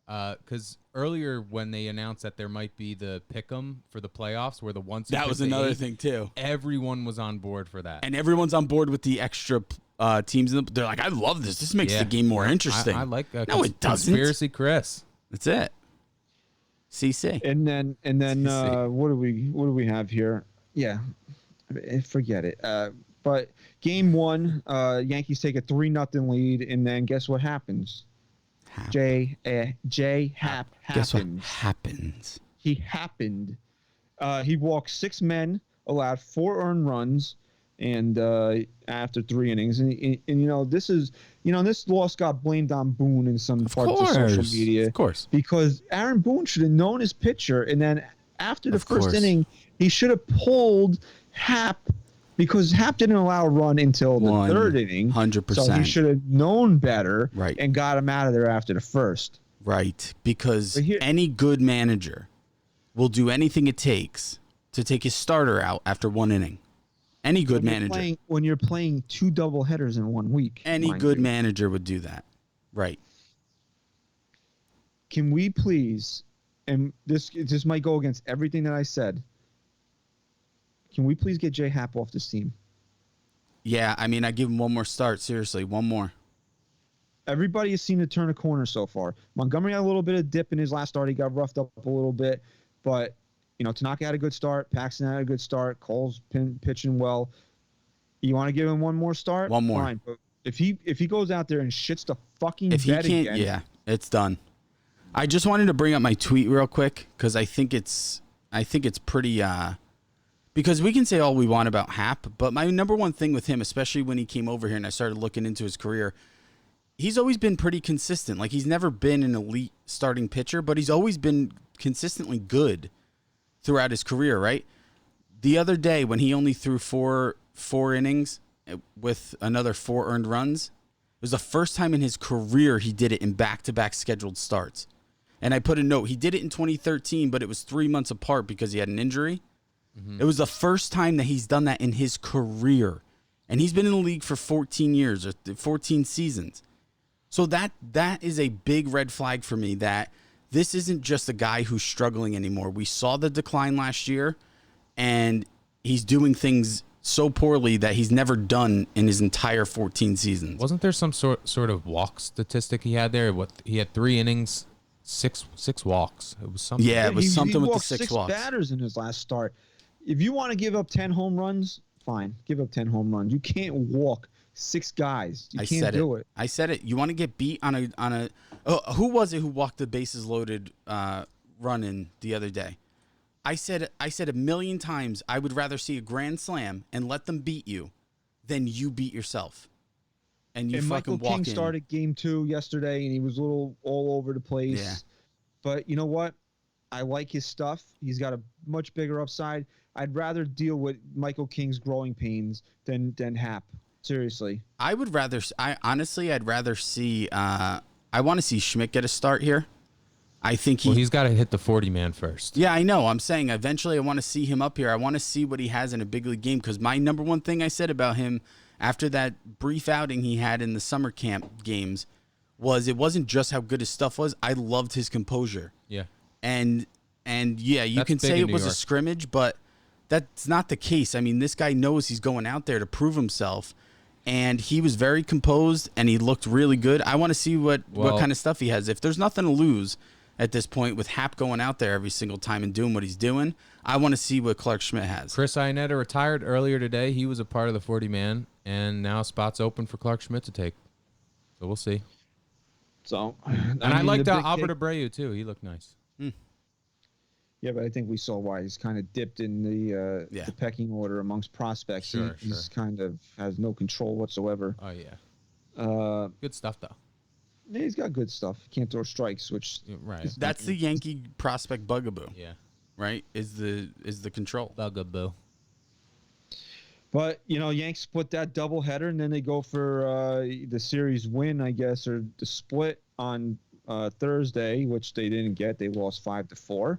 because earlier when they announced that there might be the pick'em for the playoffs, where the once that was another thing too. Everyone was on board for that, and everyone's on board with the extra teams. They're like, I love this. This makes the game more interesting. I like no, it doesn't. Conspiracy Chris. That's it. CC. And then what do we have here? Yeah, forget it. But game 1, Yankees take a 3-0 lead, and then guess what happens? J Hap Guess what happens. happens? He happened. He walked 6 men, allowed 4 earned runs, and after 3 innings, and this loss got blamed on Boone in some parts of social media, of course, because Aaron Boone should have known his pitcher, and then after the first course. inning, he should have pulled Hap. Because Hap didn't allow a run until the 3rd inning. 100%. So he should have known better, right, and got him out of there after the first. Right, because any good manager will do anything it takes to take his starter out after 1 inning. Any good manager. When you're playing 2 doubleheaders in 1 week. Any good manager would do that. Right. Can we please, and this might go against everything that I said, can we please get J Hap off this team? Yeah, I mean, I give him one more start. Seriously, one more. everybody has seemed to turn a corner so far. Montgomery had a little bit of dip in his last start. He got roughed up a little bit, but Tanaka had a good start. Paxton had a good start. Cole's pitching well. You want to give him one more start? One more. Fine. But if he goes out there and shits the fucking If he bed can't, again, yeah, it's done. I just wanted to bring up my tweet real quick because I think it's pretty. Because we can say all we want about Hap, but my number one thing with him, especially when he came over here and I started looking into his career, he's always been pretty consistent. Like, he's never been an elite starting pitcher, but he's always been consistently good throughout his career, right? The other day when he only threw four innings with another 4 earned runs, it was the first time in his career he did it in back-to-back scheduled starts. And I put a note, he did it in 2013, but it was 3 months apart because he had an injury. It was the first time that he's done that in his career. And he's been in the league for 14 years or 14 seasons. So that is a big red flag for me that this isn't just a guy who's struggling anymore. We saw the decline last year, and he's doing things so poorly that he's never done in his entire 14 seasons. Wasn't there some sort of walk statistic he had there? He had 3 innings, six walks. It was something. Yeah, it was something with the walked 6 walks. batters in his last start. If you want to give up 10 home runs, fine. Give up 10 home runs. You can't walk 6 guys. You can't do it. I said it. You want to get beat on a who was it who walked the bases loaded run in the other day? I said a million times I would rather see a grand slam and let them beat you than you beat yourself. And you fucking Michael walk King in. started game 2 yesterday, and he was a little all over the place. Yeah. But you know what? I like his stuff. He's got a much bigger upside. I'd rather deal with Michael King's growing pains than Hap. Seriously. I'd rather see I want to see Schmidt get a start here. I think he's got to hit the 40-man first. Yeah, I know. I'm saying eventually I want to see him up here. I want to see what he has in a big league game because my number one thing I said about him after that brief outing he had in the summer camp games was it wasn't just how good his stuff was. I loved his composure. Yeah. And yeah, you That's can big say in it was New a York. scrimmage, but that's not the case. I mean, this guy knows he's going out there to prove himself, and he was very composed, and he looked really good. I want to see what kind of stuff he has. If there's nothing to lose at this point with Hap going out there every single time and doing what he's doing, I want to see what Clark Schmidt has. Chris Iannetta retired earlier today. He was a part of the 40-man, and now spots open for Clark Schmidt to take. So we'll see. So, I liked Albert Abreu, too. He looked nice. Yeah, but I think we saw why he's kind of dipped in the pecking order amongst prospects. He's kind of has no control whatsoever. Oh, yeah. Good stuff, though. Yeah, he's got good stuff. Can't throw strikes, which right. That's the Yankee prospect bugaboo. Yeah. Right? Is the control. Bugaboo. But, Yanks split that doubleheader, and then they go for the series win, I guess, or the split on Thursday, which they didn't get. They lost 5-4.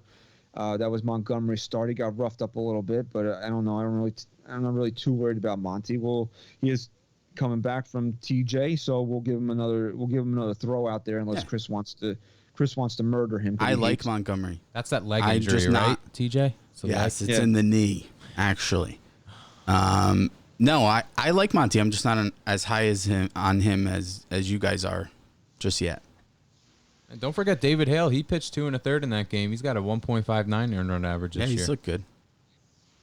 That was Montgomery's start. He got roughed up a little bit, but I don't know. I'm not really too worried about Monty. Well, he is coming back from TJ, so we'll give him another throw out there unless Chris wants to murder him. I like Montgomery. That's that leg injury, right, TJ? So yes, it's in the knee, actually. No, I like Monty. I'm just not as high as him as you guys are just yet. And don't forget David Hale. He pitched 2 1/3 in that game. He's got a 1.59 earned run average this year. Yeah, he's looked good.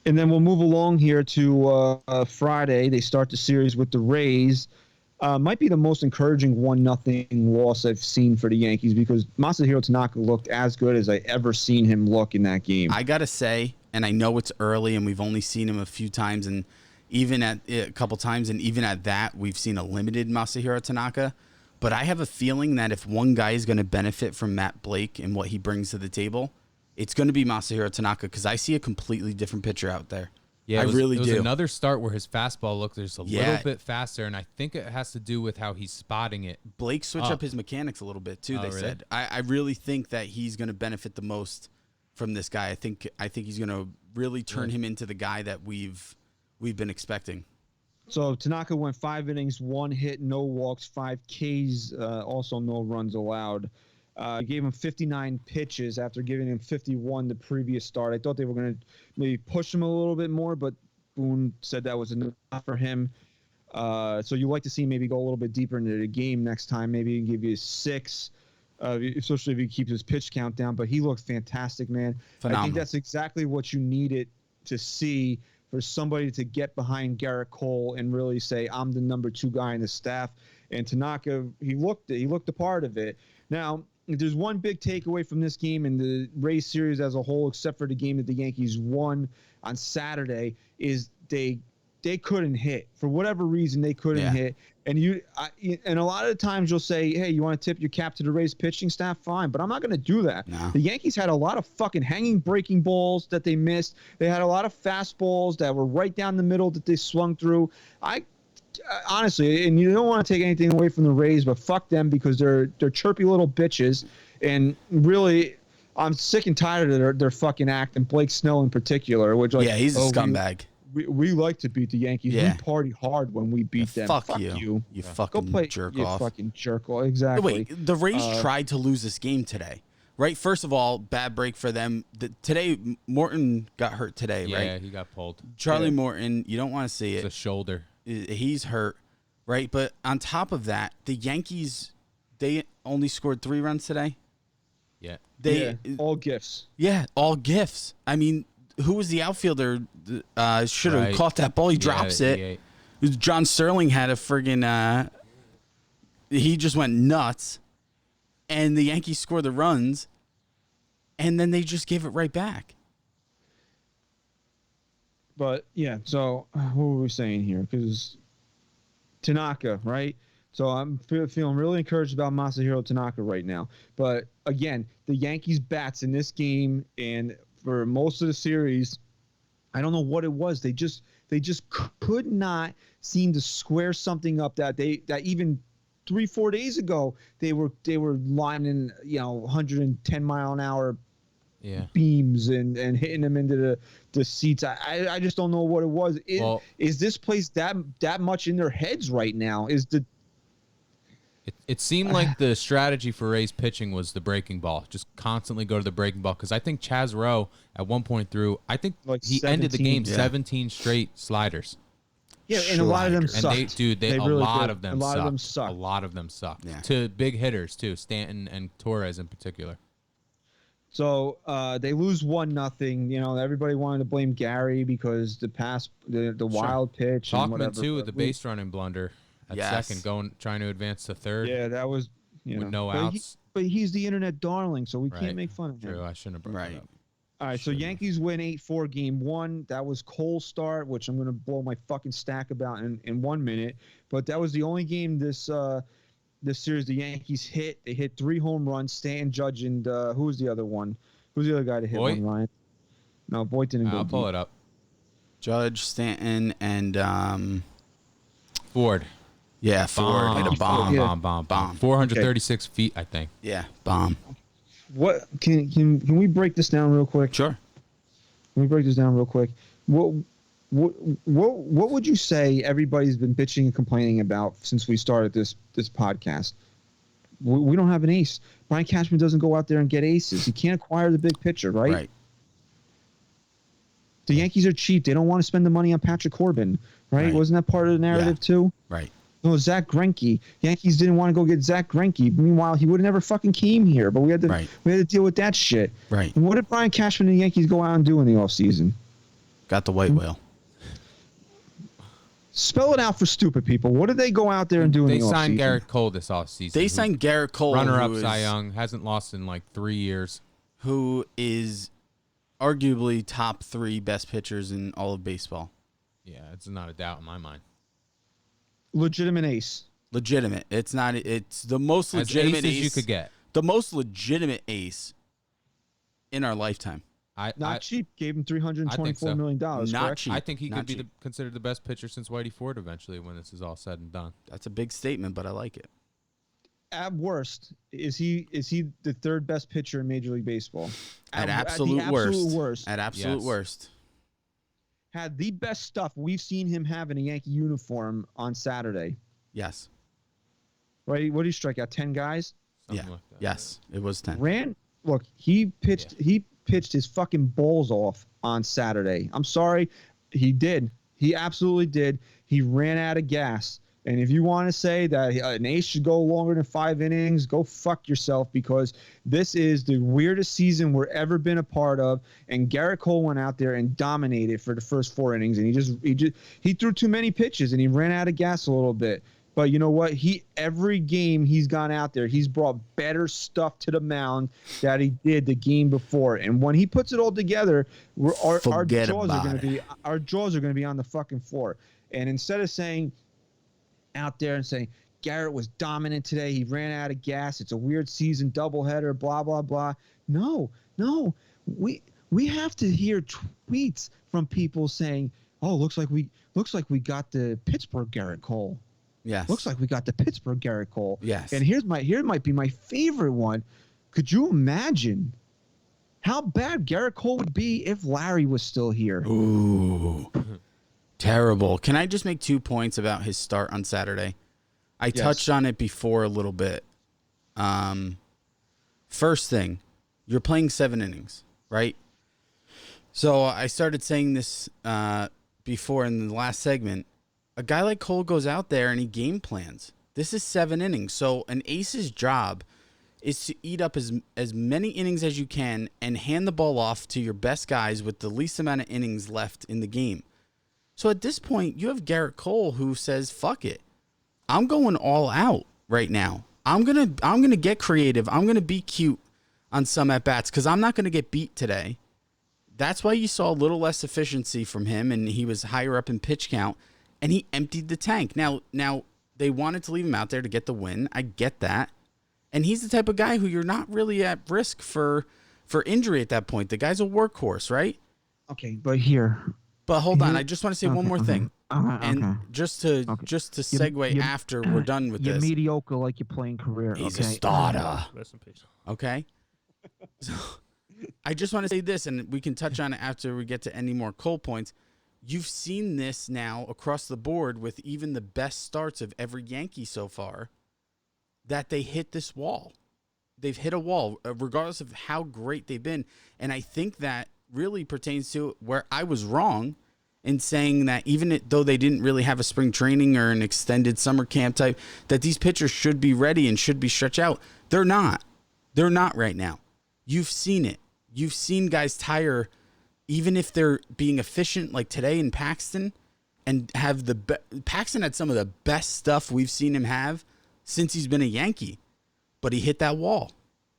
And then we'll move along here to Friday. They start the series with the Rays. Might be the most encouraging 1-0 loss I've seen for the Yankees because Masahiro Tanaka looked as good as I ever seen him look in that game. I got to say, and I know it's early and we've only seen him a few times and even at a couple times, and even at that, we've seen a limited Masahiro Tanaka. But I have a feeling that if one guy is going to benefit from Matt Blake and what he brings to the table, it's going to be Masahiro Tanaka because I see a completely different pitcher out there. Yeah, I really do. It was another start where his fastball looked just a little bit faster, and I think it has to do with how he's spotting it. Blake switched up his mechanics a little bit too. They said. I really think that he's going to benefit the most from this guy. I think he's going to really turn him into the guy that we've been expecting. So Tanaka went 5 innings, 1 hit, no walks, 5 Ks, also no runs allowed. Gave him 59 pitches after giving him 51 the previous start. I thought they were going to maybe push him a little bit more, but Boone said that was enough for him. So you like to see him maybe go a little bit deeper into the game next time. Maybe give you 6, especially if he keeps his pitch count down. But he looked fantastic, man. Phenomenal. I think that's exactly what you needed to see for somebody to get behind Garrett Cole and really say, I'm the number 2 guy in the staff. And Tanaka, he looked a part of it. Now, if there's one big takeaway from this game and the Rays series as a whole, except for the game that the Yankees won on Saturday, is they couldn't hit. For whatever reason, they couldn't hit. And and a lot of the times you'll say, hey, you want to tip your cap to the Rays pitching staff? Fine, but I'm not going to do that. No. The Yankees had a lot of fucking hanging breaking balls that they missed. They had a lot of fastballs that were right down the middle that they swung through. Honestly, and you don't want to take anything away from the Rays, but fuck them because they're chirpy little bitches. And really, I'm sick and tired of their fucking act, and Blake Snell in particular. Which, like, he's a scumbag. We like to beat the Yankees. Yeah. We party hard when we beat them. Fuck you. You fucking jerk off. Fucking jerk off. Exactly. Wait, the Rays tried to lose this game today, right? First of all, bad break for them. Today, Morton got hurt today, right? Yeah, he got pulled. Charlie Morton, you don't want to see it. It's a shoulder. He's hurt, right? But on top of that, the Yankees, they only scored 3 runs today. Yeah. All gifts. Yeah, all gifts. I mean, who was the outfielder? Should have caught that ball. He drops it. John Sterling had a friggin' he just went nuts, and the Yankees scored the runs, and then they just gave it right back. But yeah, so what were we saying here? Because Tanaka, right? So I'm feeling really encouraged about Masahiro Tanaka right now. But again, the Yankees bats in this game and for most of the series, I don't know what it was. They just could not seem to square something up that even 3-4 days ago they were lining 110 mile an hour beams and hitting them into the seats. I just don't know what it was. Is this place that much in their heads right now? It seemed like the strategy for Ray's pitching was the breaking ball. Just constantly go to the breaking ball. Because I think Chaz Rowe, at one point through, I think he ended the game 17 straight sliders. Yeah, and a lot of them sucked. A lot of them sucked. A lot of them sucked. Yeah. To big hitters, too. Stanton and Torres in particular. So they lose 1-0. Everybody wanted to blame Gary because the wild pitch and Talkman, whatever. too, with the base running blunder. At second, trying to advance to third. Yeah, that was with no outs. But he's the internet darling, so we can't make fun of him. True, I shouldn't have brought it up. All right, so Yankees win 8-4 game 1. That was Cole's start, which I'm going to blow my fucking stack about in 1 minute. But that was the only game this series the Yankees hit. They hit 3 home runs. Stanton, Judge, and who was the other one? Who's the other guy to hit one, Ryan? No, Boyd didn't go. I'll pull it up. Judge, Stanton, and Ford. Yeah, Ford hit a bomb. 436 feet, I think. Yeah, bomb. What can we break this down real quick? Sure. Can we break this down real quick? What would you say everybody's been bitching and complaining about since we started this podcast? We don't have an ace. Brian Cashman doesn't go out there and get aces. He can't acquire the big pitcher, right? Right. The Yankees are cheap. They don't want to spend the money on Patrick Corbin, right? Wasn't that part of the narrative too? Right. No, Zach Greinke. Yankees didn't want to go get Zach Greinke. Meanwhile, he would have never fucking came here, but we had to deal with that shit. Right. And what did Brian Cashman and the Yankees go out and do in the offseason? Got the white whale. Spell it out for stupid people. What did they go out there and do in the offseason? They signed Garrett Cole this offseason. They signed Garrett Cole, runner-up Cy Young, hasn't lost in like 3 years. Who is arguably top 3 best pitchers in all of baseball. Yeah, it's not a doubt in my mind. Legitimate ace. Legitimate. It's not. It's the most legitimate ace you could get. The most legitimate ace in our lifetime. Not cheap. Gave him $324 million. Not correct? cheap. I think he could be cheap. considered the best pitcher since Whitey Ford eventually when this is all said and done. That's a big statement, but I like it. At worst, is he the 3rd best pitcher in Major League Baseball? At the absolute worst. At absolute Yes. worst. Had the best stuff we've seen him have in a Yankee uniform on Saturday. Yes. Right? What did he strike out? 10 guys? Something like that. Yes. It was 10. Look, he pitched his fucking balls off on Saturday. I'm sorry, he did. He absolutely did. He ran out of gas. And if you want to say that an ace should go longer than 5 innings, go fuck yourself, because this is the weirdest season we're ever been a part of. And Garrett Cole went out there and dominated for the first 4 innings, and he threw too many pitches and he ran out of gas a little bit. But you know what? Every game he's gone out there, he's brought better stuff to the mound that he did the game before. And when he puts it all together, our jaws are going to be on the fucking floor. And instead of saying out there and saying Garrett was dominant today, he ran out of gas, it's a weird season doubleheader, blah blah blah. No, we have to hear tweets from people saying, "Oh, looks like we got the Pittsburgh Garrett Cole." Yes. Looks like we got the Pittsburgh Garrett Cole. Yes. And here might be my favorite one. Could you imagine how bad Garrett Cole would be if Larry was still here? Ooh. Terrible. Can I just make 2 points about his start on Saturday? I touched on it before a little bit. First thing, you're playing 7 innings, right? So I started saying this before in the last segment. A guy like Cole goes out there and he game plans. This is 7 innings. So an ace's job is to eat up as many innings as you can and hand the ball off to your best guys with the least amount of innings left in the game. So at this point, you have Garrett Cole who says, fuck it. I'm going all out right now. I'm gonna get creative. I'm gonna be cute on some at-bats because I'm not gonna get beat today. That's why you saw a little less efficiency from him, and he was higher up in pitch count. And he emptied the tank. Now they wanted to leave him out there to get the win. I get that. And he's the type of guy who you're not really at risk for injury at that point. The guy's a workhorse, right? Okay, but hold on. I just want to say one more thing. Okay. Just to segue after we're done with you're this. You're mediocre like your playing career. He's a starter. Rest in peace. Okay? So I just want to say this, and we can touch on it after we get to any more Cole points. You've seen this now across the board with even the best starts of every Yankee so far, that they hit this wall. They've hit a wall, regardless of how great they've been. And I think that really pertains to where I was wrong in saying that even though they didn't really have a spring training or an extended summer camp type, that these pitchers should be ready and should be stretched out. They're not. They're not right now. You've seen it. You've seen guys tire, even if they're being efficient like today in Paxton, and have Paxton had some of the best stuff we've seen him have since he's been a Yankee, but he hit that wall.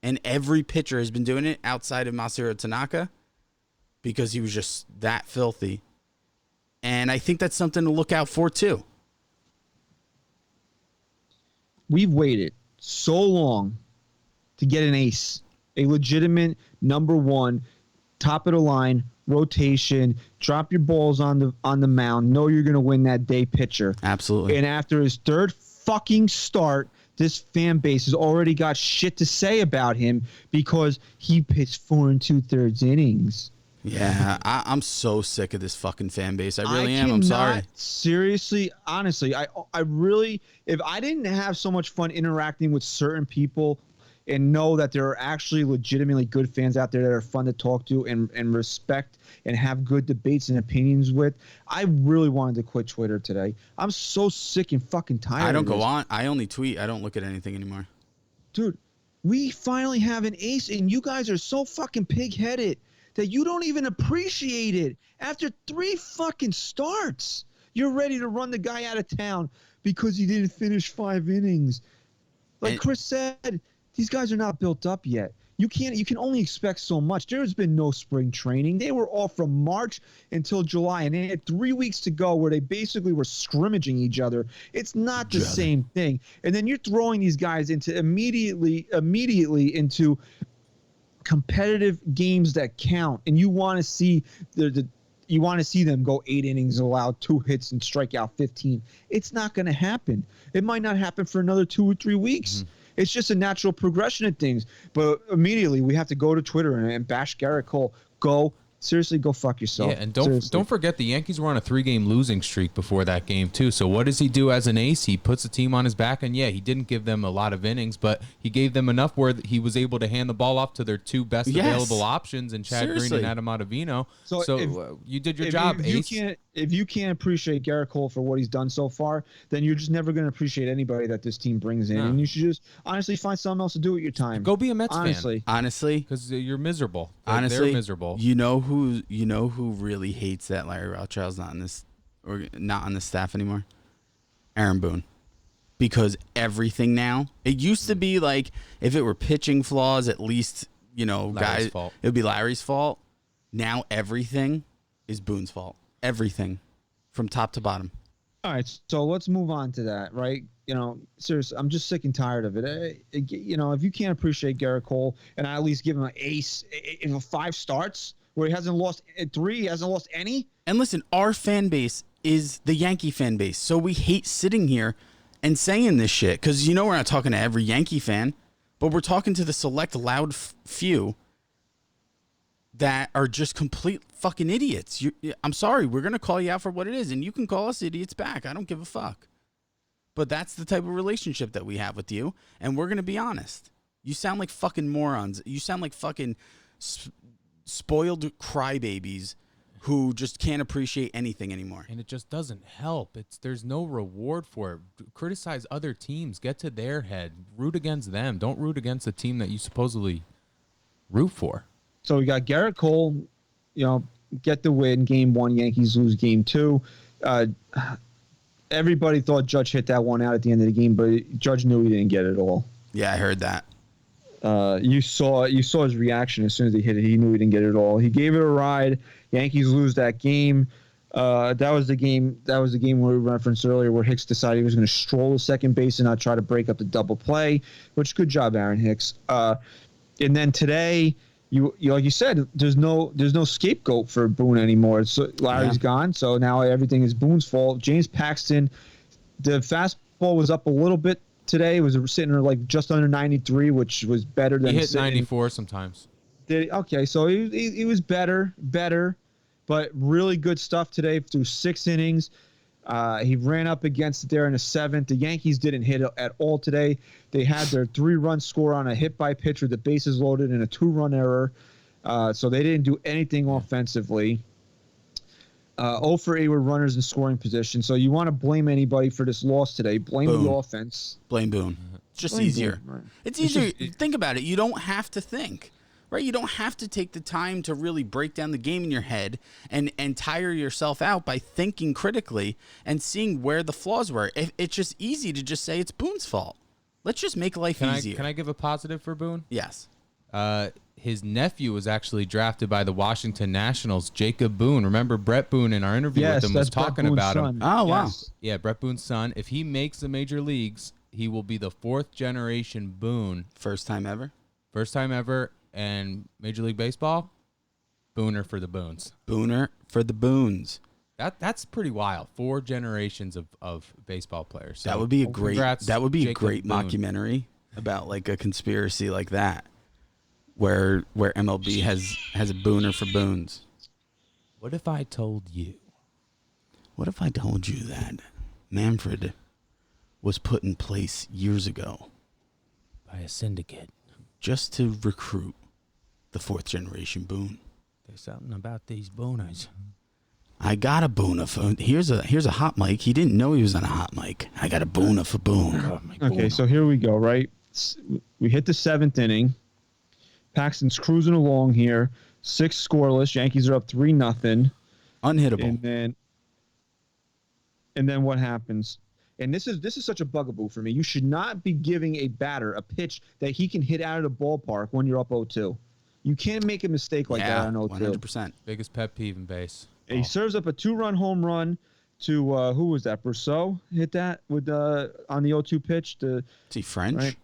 And every pitcher has been doing it outside of Masahiro Tanaka because he was just that filthy. And I think that's something to look out for too. We've waited so long to get an ace, a legitimate number 1, top of the line, rotation, drop your balls on the mound, know you're going to win that day pitcher. Absolutely. And after his 3rd fucking start, this fan base has already got shit to say about him because he pitched 4 2/3 innings. Yeah, I'm so sick of this fucking fan base. I really am. I'm sorry. Seriously, honestly, I really, if I didn't have so much fun interacting with certain people and know that there are actually legitimately good fans out there that are fun to talk to and respect and have good debates and opinions with, I really wanted to quit Twitter today. I'm so sick and fucking tired. I don't go on. I only tweet. I don't look at anything anymore. Dude, we finally have an ace, and you guys are so fucking pig-headed that you don't even appreciate it. After 3 fucking starts, you're ready to run the guy out of town because he didn't finish 5 innings. Like Chris said, these guys are not built up yet. You can only expect so much. There's been no spring training. They were off from March until July, and they had 3 weeks to go where they basically were scrimmaging each other. It's not the same thing. And then you're throwing these guys into immediately into competitive games that count, and you want to see them go 8 innings, allow 2 hits, and strike out 15. It's not going to happen. It might not happen for another 2 or 3 weeks. Mm-hmm. It's just a natural progression of things. But immediately we have to go to Twitter and bash Garrett Cole. Go seriously, go fuck yourself. Yeah, and don't forget the Yankees were on a 3-game losing streak before that game too. So what does he do as an ace? He puts the team on his back, and yeah, he didn't give them a lot of innings, but he gave them enough where he was able to hand the ball off to their two best available options in Chad Green and Adam Ottavino. So you did your job, ace. If you can't appreciate Garrett Cole for what he's done so far, then you're just never going to appreciate anybody that this team brings in, and you should just honestly find something else to do with your time. Go be a Mets fan. Honestly, because you're miserable. They're miserable. You know who really hates that Larry Rothschild's not on the staff anymore? Aaron Boone. Because everything now, it used to be like if it were pitching flaws, at least Larry's fault. It would be Larry's fault. Now everything is Boone's fault. Everything, from top to bottom. All right, so let's move on to that, right? Seriously, I'm just sick and tired of it. If you can't appreciate Garrett Cole, and I at least give him an ace, 5 starts where he hasn't lost 3, he hasn't lost any. And listen, our fan base is the Yankee fan base, so we hate sitting here and saying this shit because we're not talking to every Yankee fan, but we're talking to the select loud few that are just complete fucking idiots. I'm sorry, we're going to call you out for what it is, and you can call us idiots back. I don't give a fuck. But that's the type of relationship that we have with you, and we're going to be honest. You sound like fucking morons. You sound like fucking spoiled crybabies who just can't appreciate anything anymore. And it just doesn't help. There's no reward for it. Criticize other teams. Get to their head. Root against them. Don't root against the team that you supposedly root for. So we got Garrett Cole, get the win. Game 1, Yankees lose game 2. Everybody thought Judge hit that one out at the end of the game, but Judge knew he didn't get it all. Yeah, I heard that. You saw his reaction as soon as he hit it. He knew he didn't get it all. He gave it a ride. Yankees lose that game. That was the game where we referenced earlier, where Hicks decided he was going to stroll the second base and not try to break up the double play. Which, good job, Aaron Hicks. And then today, you like you said, there's no scapegoat for Boone anymore. So Larry's gone, so now everything is Boone's fault. James Paxton, the fastball was up a little bit today. It was sitting like just under 93, which was better than he hit 94 sometimes. Okay, so he was better, but really good stuff today through 6 innings. He ran up against it there in the 7th. The Yankees didn't hit at all today. They had their 3-run score on a hit by pitch with the bases loaded and a 2-run error. So they didn't do anything offensively. 0 for 8 were runners in scoring position. So you want to blame anybody for this loss today. Blame the offense. Blame Boone. It's just easier. Boone, right. It's easier. Think about it. You don't have to think. Right, you don't have to take the time to really break down the game in your head and tire yourself out by thinking critically and seeing where the flaws were. It's just easy to just say it's Boone's fault. Let's just make life easier. Can I give a positive for Boone? Yes. His nephew was actually drafted by the Washington Nationals, Jacob Boone. Remember Brett Boone in our interview with him was talking about him. Oh, wow. Yes. Yeah, Brett Boone's son. If he makes the major leagues, he will be the 4th generation Boone. First time ever? First time ever. And Major League Baseball, Booner for the Boons. Booner for the Boons. That's pretty wild. 4 generations of baseball players. So that would be a great Jacob Boone. Mockumentary about like a conspiracy like that, where MLB has a Booner for Boons. What if I told you? What if I told you that Manfred was put in place years ago By a syndicate. Just to recruit the 4th generation Boone. There's something about these Booners. I got a Booner for here's a hot mic. He didn't know he was on a hot mic. I got a Booner for Boone. Okay, so here we go, right? We hit the 7th inning. Paxton's cruising along here. 6 scoreless. Yankees are up 3-0. Unhittable. And then what happens? And this is such a bugaboo for me. You should not be giving a batter a pitch that he can hit out of the ballpark when you're up 0-2. You can't make a mistake like that on 0-2. 100%. Biggest pet peeve in base. He serves up a 2-run home run to who was that? Brousseau hit that with on the 0-2 pitch. Is he French? Right?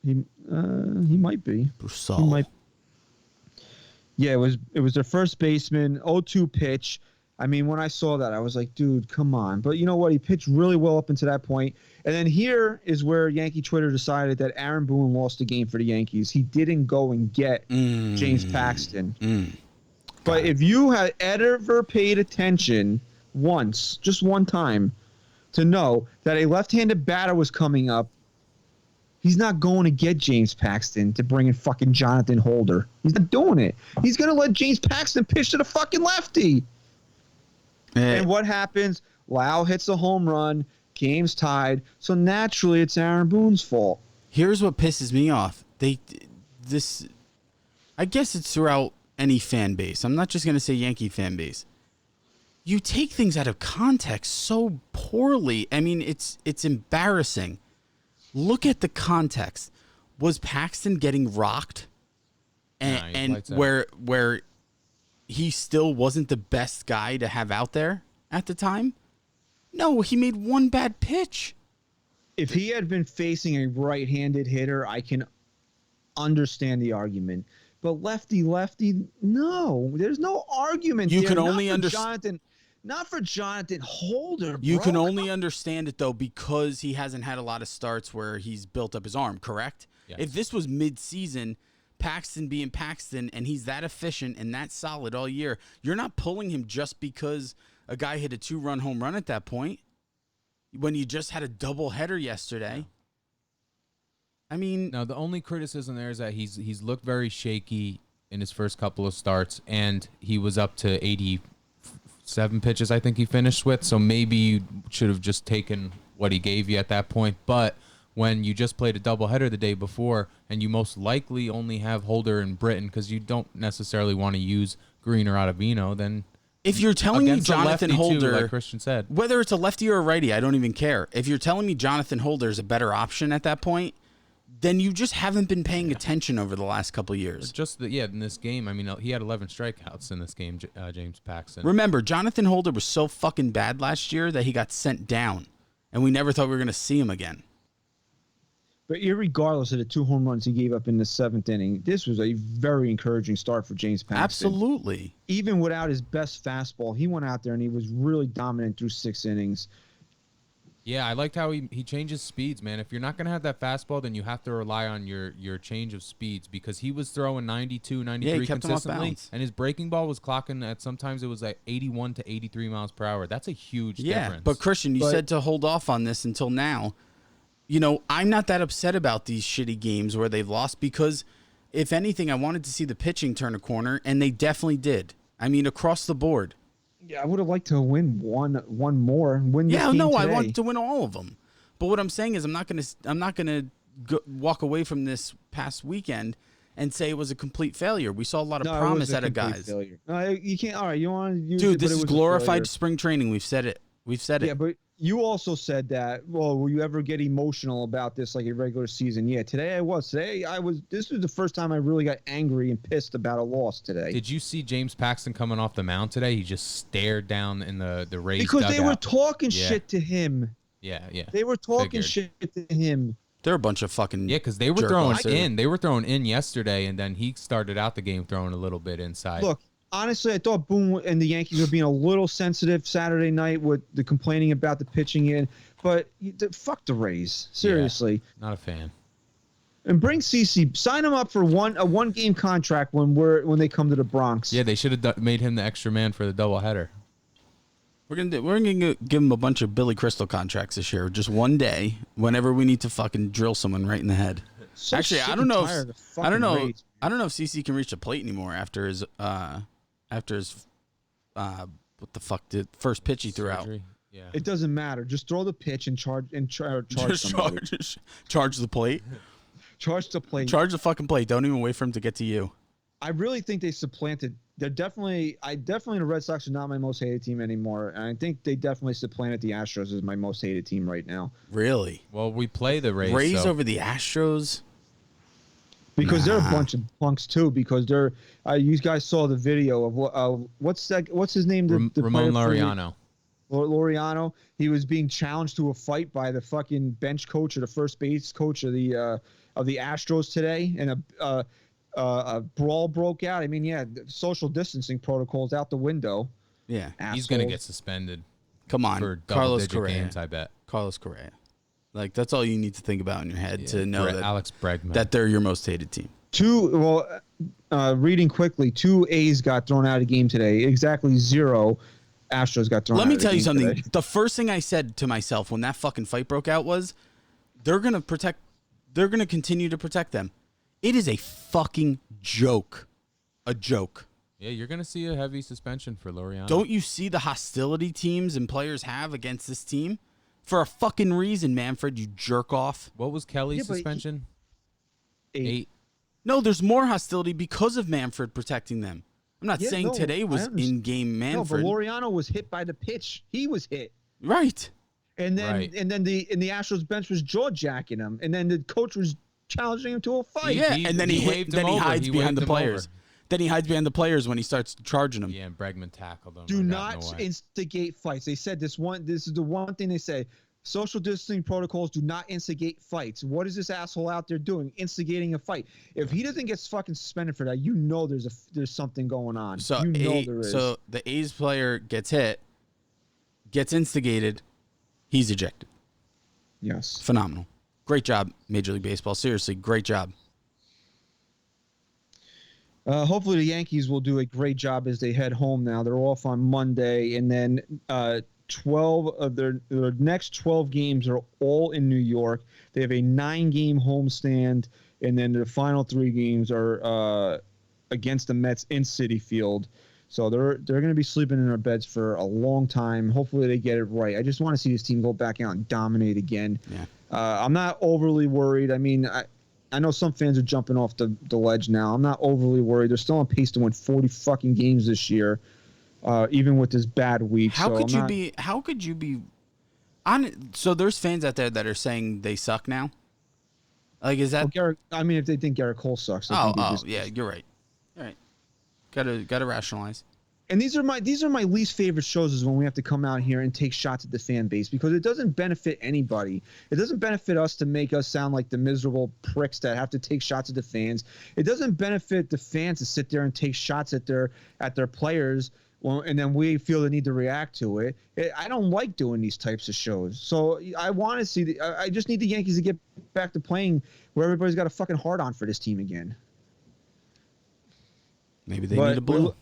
He might be. Brousseau. He might. Yeah, it was their first baseman 0-2 pitch. I mean, when I saw that, I was like, dude, come on. But you know what? He pitched really well up until that point. And then here is where Yankee Twitter decided that Aaron Boone lost the game for the Yankees. He didn't go and get James Paxton. But if you had ever paid attention once, just one time, to know that a left-handed batter was coming up, he's not going to get James Paxton to bring in fucking Jonathan Holder. He's not doing it. He's going to let James Paxton pitch to the fucking lefty. And what happens? Lau hits a home run. Game's tied. So naturally, it's Aaron Boone's fault. Here's what pisses me off. I guess it's throughout any fan base. I'm not just going to say Yankee fan base. You take things out of context so poorly. I mean, it's embarrassing. Look at the context. Was Paxton getting rocked? And where he still wasn't the best guy to have out there at the time? No, he made one bad pitch. If he had been facing a right-handed hitter, I can understand the argument. But lefty, no. There's no argument You there. can only understand. Not for Jonathan Holder, You bro. can only understand it, though, because he hasn't had a lot of starts where he's built up his arm, correct? Yes. If this was mid-season, Paxton being Paxton, and he's that efficient and that solid all year, you're not pulling him just because a guy hit a 2-run home run at that point when you just had a doubleheader yesterday. I mean... No, the only criticism there is that he's looked very shaky in his first couple of starts, and he was up to 87 pitches, I think he finished with, so maybe you should have just taken what he gave you at that point. But when you just played a doubleheader the day before, and you most likely only have Holder and Britton because you don't necessarily want to use Green or Ottavino, then... If you're telling me Jonathan Holder, like Christian said, whether it's a lefty or a righty, I don't even care. If you're telling me Jonathan Holder is a better option at that point, then you just haven't been paying attention over the last couple of years. In this game, I mean, he had 11 strikeouts in this game, James Paxton. Remember, Jonathan Holder was so fucking bad last year that he got sent down, and we never thought we were going to see him again. But irregardless of the 2 home runs he gave up in the 7th inning, this was a very encouraging start for James Paxton. Absolutely. Even without his best fastball, he went out there and he was really dominant through 6 innings. Yeah, I liked how he changes speeds, man. If you're not going to have that fastball, then you have to rely on your change of speeds, because he was throwing 92, 93 consistently, and his breaking ball was clocking at sometimes it was like 81 to 83 miles per hour. That's a huge difference. But Christian, you said to hold off on this until now. You know, I'm not that upset about these shitty games where they've lost, because if anything, I wanted to see the pitching turn a corner, and they definitely did. I mean, across the board. Yeah, I would have liked to win one more. Win this game today. I want to win all of them. But what I'm saying is, I'm not gonna walk away from this past weekend and say it was a complete failure. We saw a lot of promise out of guys. Failure. No, you can't. All right, you want to use Dude, it, this is glorified spring training. We've said it. Yeah, but you also said that, well, will you ever get emotional about this like a regular season? Yeah, today I was. This was the first time I really got angry and pissed about a loss today. Did you see James Paxton coming off the mound today? He just stared down in the Rays because dugout. they were talking shit to him. Yeah. They were talking shit to him. They're a bunch of fucking because they were throwing in. They were throwing in yesterday, and then he started out the game throwing a little bit inside. Look, honestly, I thought Boone and the Yankees were being a little sensitive Saturday night with the complaining about the pitching in, but fuck the Rays. Seriously. Yeah, not a fan. And bring CeCe, sign him up for a one-game contract when they come to the Bronx. Yeah, they should have made him the extra man for the doubleheader. We're gonna give him a bunch of Billy Crystal contracts this year, just one day, whenever we need to fucking drill someone right in the head. So actually, I don't know if CeCe can reach the plate anymore after his what the fuck did first pitch he threw out. Yeah. It doesn't matter. Just throw the pitch and charge somebody. Charge the plate. Charge the plate. Charge the fucking plate. Don't even wait for him to get to you. I really think they supplanted. The Red Sox are not my most hated team anymore, and I think they definitely supplanted the Astros as my most hated team right now. Really? Well, we play the Rays. Rays over the Astros. Because they're a bunch of punks too. Because they're, you guys saw the video of what's his name? The Ramon Laureano. Laureano. He was being challenged to a fight by the fucking bench coach or the first base coach of the Astros today, and a brawl broke out. I mean, yeah, social distancing protocols out the window. Yeah, assholes. He's gonna get suspended. Come on, for Carlos double-digit Correa. games, I bet. Carlos Correa. Like, that's all you need to think about in your head to know Alex Bregman. that they're your most hated team. Well, reading quickly, 2 A's got thrown out of the game today. Exactly 0 Astros got thrown out of the game. Let me tell you something. Today. The first thing I said to myself when that fucking fight broke out was, they're going to continue to protect them. It is a fucking joke. A joke. Yeah, you're going to see a heavy suspension for Laureano. Don't you see the hostility teams and players have against this team? For a fucking reason, Manfred, you jerk off. What was Kelly's suspension? 8. No, there's more hostility because of Manfred protecting them. I'm not saying today was in-game Manfred. No, but Laureano was hit by the pitch. He was hit. Right. And then the Astros bench was jaw-jacking him. And then the coach was challenging him to a fight. Yeah, and then he hides behind the players. Then he hides behind the players when he starts charging them. Yeah, and Bregman tackled him. Do not instigate fights. They said this is the one thing they say. Social distancing protocols do not instigate fights. What is this asshole out there doing? Instigating a fight. If he doesn't get fucking suspended for that, you know there's something going on. So you know there is. So the A's player gets hit, gets instigated, he's ejected. Yes. Phenomenal. Great job, Major League Baseball. Seriously, great job. Hopefully the Yankees will do a great job as they head home now. They're off on Monday, and then 12 of their next 12 games are all in New York. They have a 9-game homestand, and then the final 3 games are against the Mets in Citi Field. So they're going to be sleeping in their beds for a long time. Hopefully they get it right. I just want to see this team go back out and dominate again. Yeah. I'm not overly worried. I mean, I know some fans are jumping off the ledge now. I'm not overly worried. They're still on pace to win 40 fucking games this year, even with this bad week. How could you be on? So there's fans out there that are saying they suck now. Like, is that? Well, if they think Garrett Cole sucks. Yeah, you're right. All right. Gotta rationalize. And these are my least favorite shows is when we have to come out here and take shots at the fan base because it doesn't benefit anybody. It doesn't benefit us to make us sound like the miserable pricks that have to take shots at the fans. It doesn't benefit the fans to sit there and take shots at their players, and then we feel the need to react to it. I don't like doing these types of shows. So I want to see I just need the Yankees to get back to playing where everybody's got a fucking hard on for this team again. Maybe they need a blue.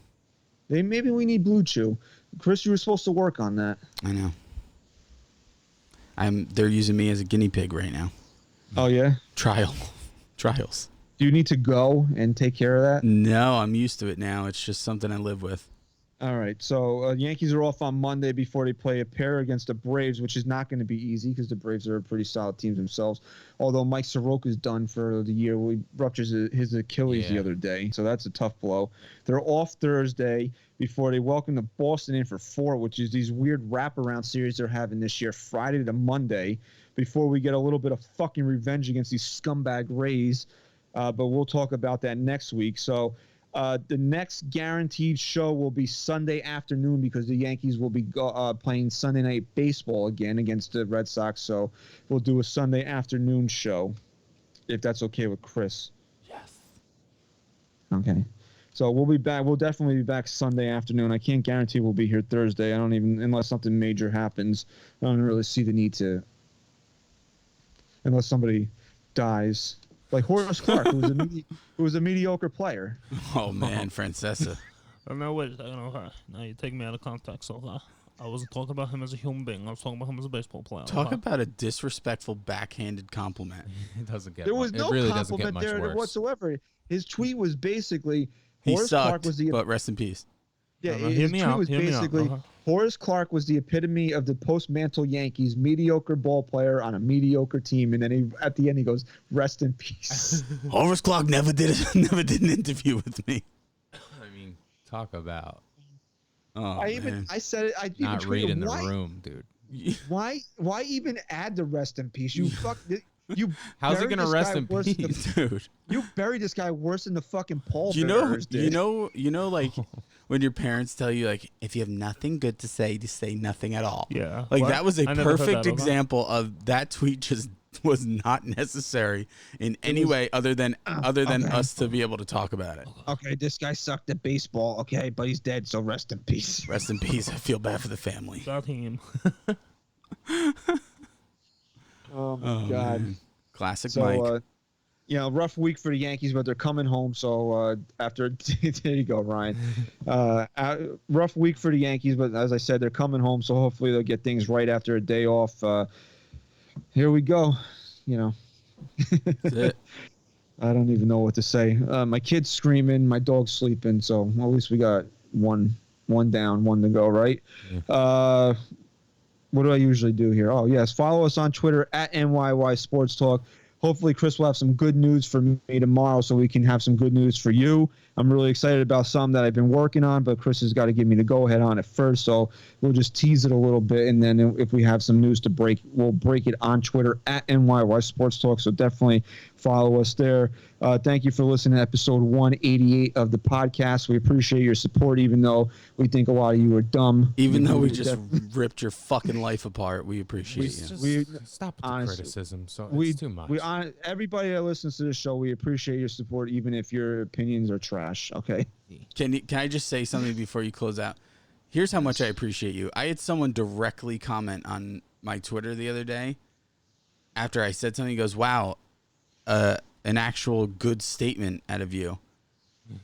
Maybe we need Blue Chew. Chris, you were supposed to work on that. I know. They're using me as a guinea pig right now. Oh yeah? Trials. Do you need to go and take care of that? No, I'm used to it now. It's just something I live with. All right. So Yankees are off on Monday before they play a pair against the Braves, which is not going to be easy because the Braves are a pretty solid team themselves. Although Mike Soroka's done for the year. He ruptures his Achilles the other day. So that's a tough blow. They're off Thursday before they welcome the Boston in for 4, which is these weird wraparound series they're having this year, Friday to Monday, before we get a little bit of fucking revenge against these scumbag Rays. But we'll talk about that next week. So the next guaranteed show will be Sunday afternoon because the Yankees will be playing Sunday Night Baseball again against the Red Sox. So we'll do a Sunday afternoon show, if that's okay with Chris. Yes. Okay. So we'll be back. We'll definitely be back Sunday afternoon. I can't guarantee we'll be here Thursday. Unless something major happens, I don't really see the need to, unless somebody dies. Like Horace Clark, who was a mediocre player. Oh, man, Francesa. No, wait a second. Okay. Now you take me out of context. Okay. I wasn't talking about him as a human being. I was talking about him as a baseball player. Talk about a disrespectful backhanded compliment. It doesn't get There was no it really compliment doesn't get much there worse. whatsoever. His tweet was basically He Horace sucked, Clark was the but rest in peace. yeah. Hear His me tweet out, was hear me out. basically Horace Clark was the epitome of the post-Mantle Yankees, mediocre ball player on a mediocre team, and then at the end he goes, "Rest in peace." Horace Clark never did an interview with me. I mean, talk about I said it. I even not tweeted, reading the why, room, dude. Why even add the rest in peace? You fuck. You How's he buried gonna this rest guy in worse than peace, Dude. You buried this guy worse than the fucking Paul. You know, Bearers did. like when your parents tell you, like, if you have nothing good to say nothing at all. Yeah. Like What? that was a I never heard perfect that, okay. example of that tweet just was not necessary in any way other than us to be able to talk about it. Okay, this guy sucked at baseball. Okay, but he's dead, so rest in peace. Rest in peace. I feel bad for the family. Got him. Oh my God. Man. Classic So, Mike. rough week for the Yankees, but they're coming home. So after there you go, Ryan. Rough week for the Yankees, but as I said, they're coming home. So hopefully they'll get things right after a day off. Here we go. That's it. I don't even know what to say. My kid's screaming, my dog's sleeping. So at least we got one down, one to go, right? Yeah. What do I usually do here? Oh, yes. Follow us on Twitter at NYY Sports Talk. Hopefully, Chris will have some good news for me tomorrow so we can have some good news for you. I'm really excited about some that I've been working on, but Chris has got to give me the go-ahead on it first, so we'll just tease it a little bit, and then if we have some news to break, we'll break it on Twitter at NYY Sports Talk, so definitely follow us there. Thank you for listening to episode 188 of the podcast. We appreciate your support, even though we think a lot of you are dumb. Even though we just ripped your fucking life apart, we appreciate you. Stop with the criticism. So it's too much. Everybody that listens to this show, we appreciate your support, even if your opinions are trash. Okay. Can I just say something before you close out? Here's how much I appreciate you. I had someone directly comment on my Twitter the other day after I said something. He goes, "Wow, an actual good statement out of you."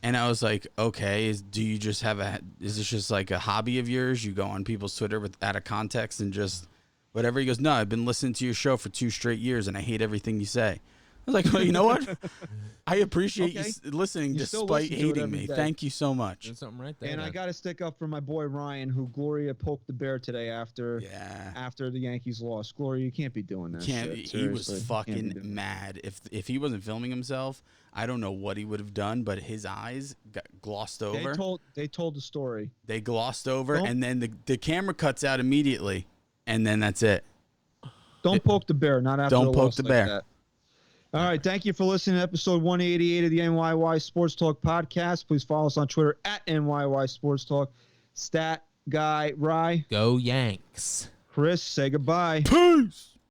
And I was like, "Okay, is this just like a hobby of yours? You go on people's Twitter out of context and just whatever?" He goes, "No, I've been listening to your show for 2 straight years and I hate everything you say." I was like, "Well, you know what? I appreciate you listening despite hating me. Thank you so much." There's something right there. And I got to stick up for my boy Ryan, who Gloria poked the bear today after the Yankees lost. Gloria, you can't be doing that. He was fucking mad. If he wasn't filming himself, I don't know what he would have done, but his eyes got glossed over. They told the story. They glossed over, and then the camera cuts out immediately, and then that's it. Don't poke the bear. Not after Don't a poke loss the like bear. That. All right. Thank you for listening to episode 188 of the NYY Sports Talk podcast. Please follow us on Twitter at NYY Sports Talk. Stat Guy Rye. Go Yanks. Chris, say goodbye. Peace.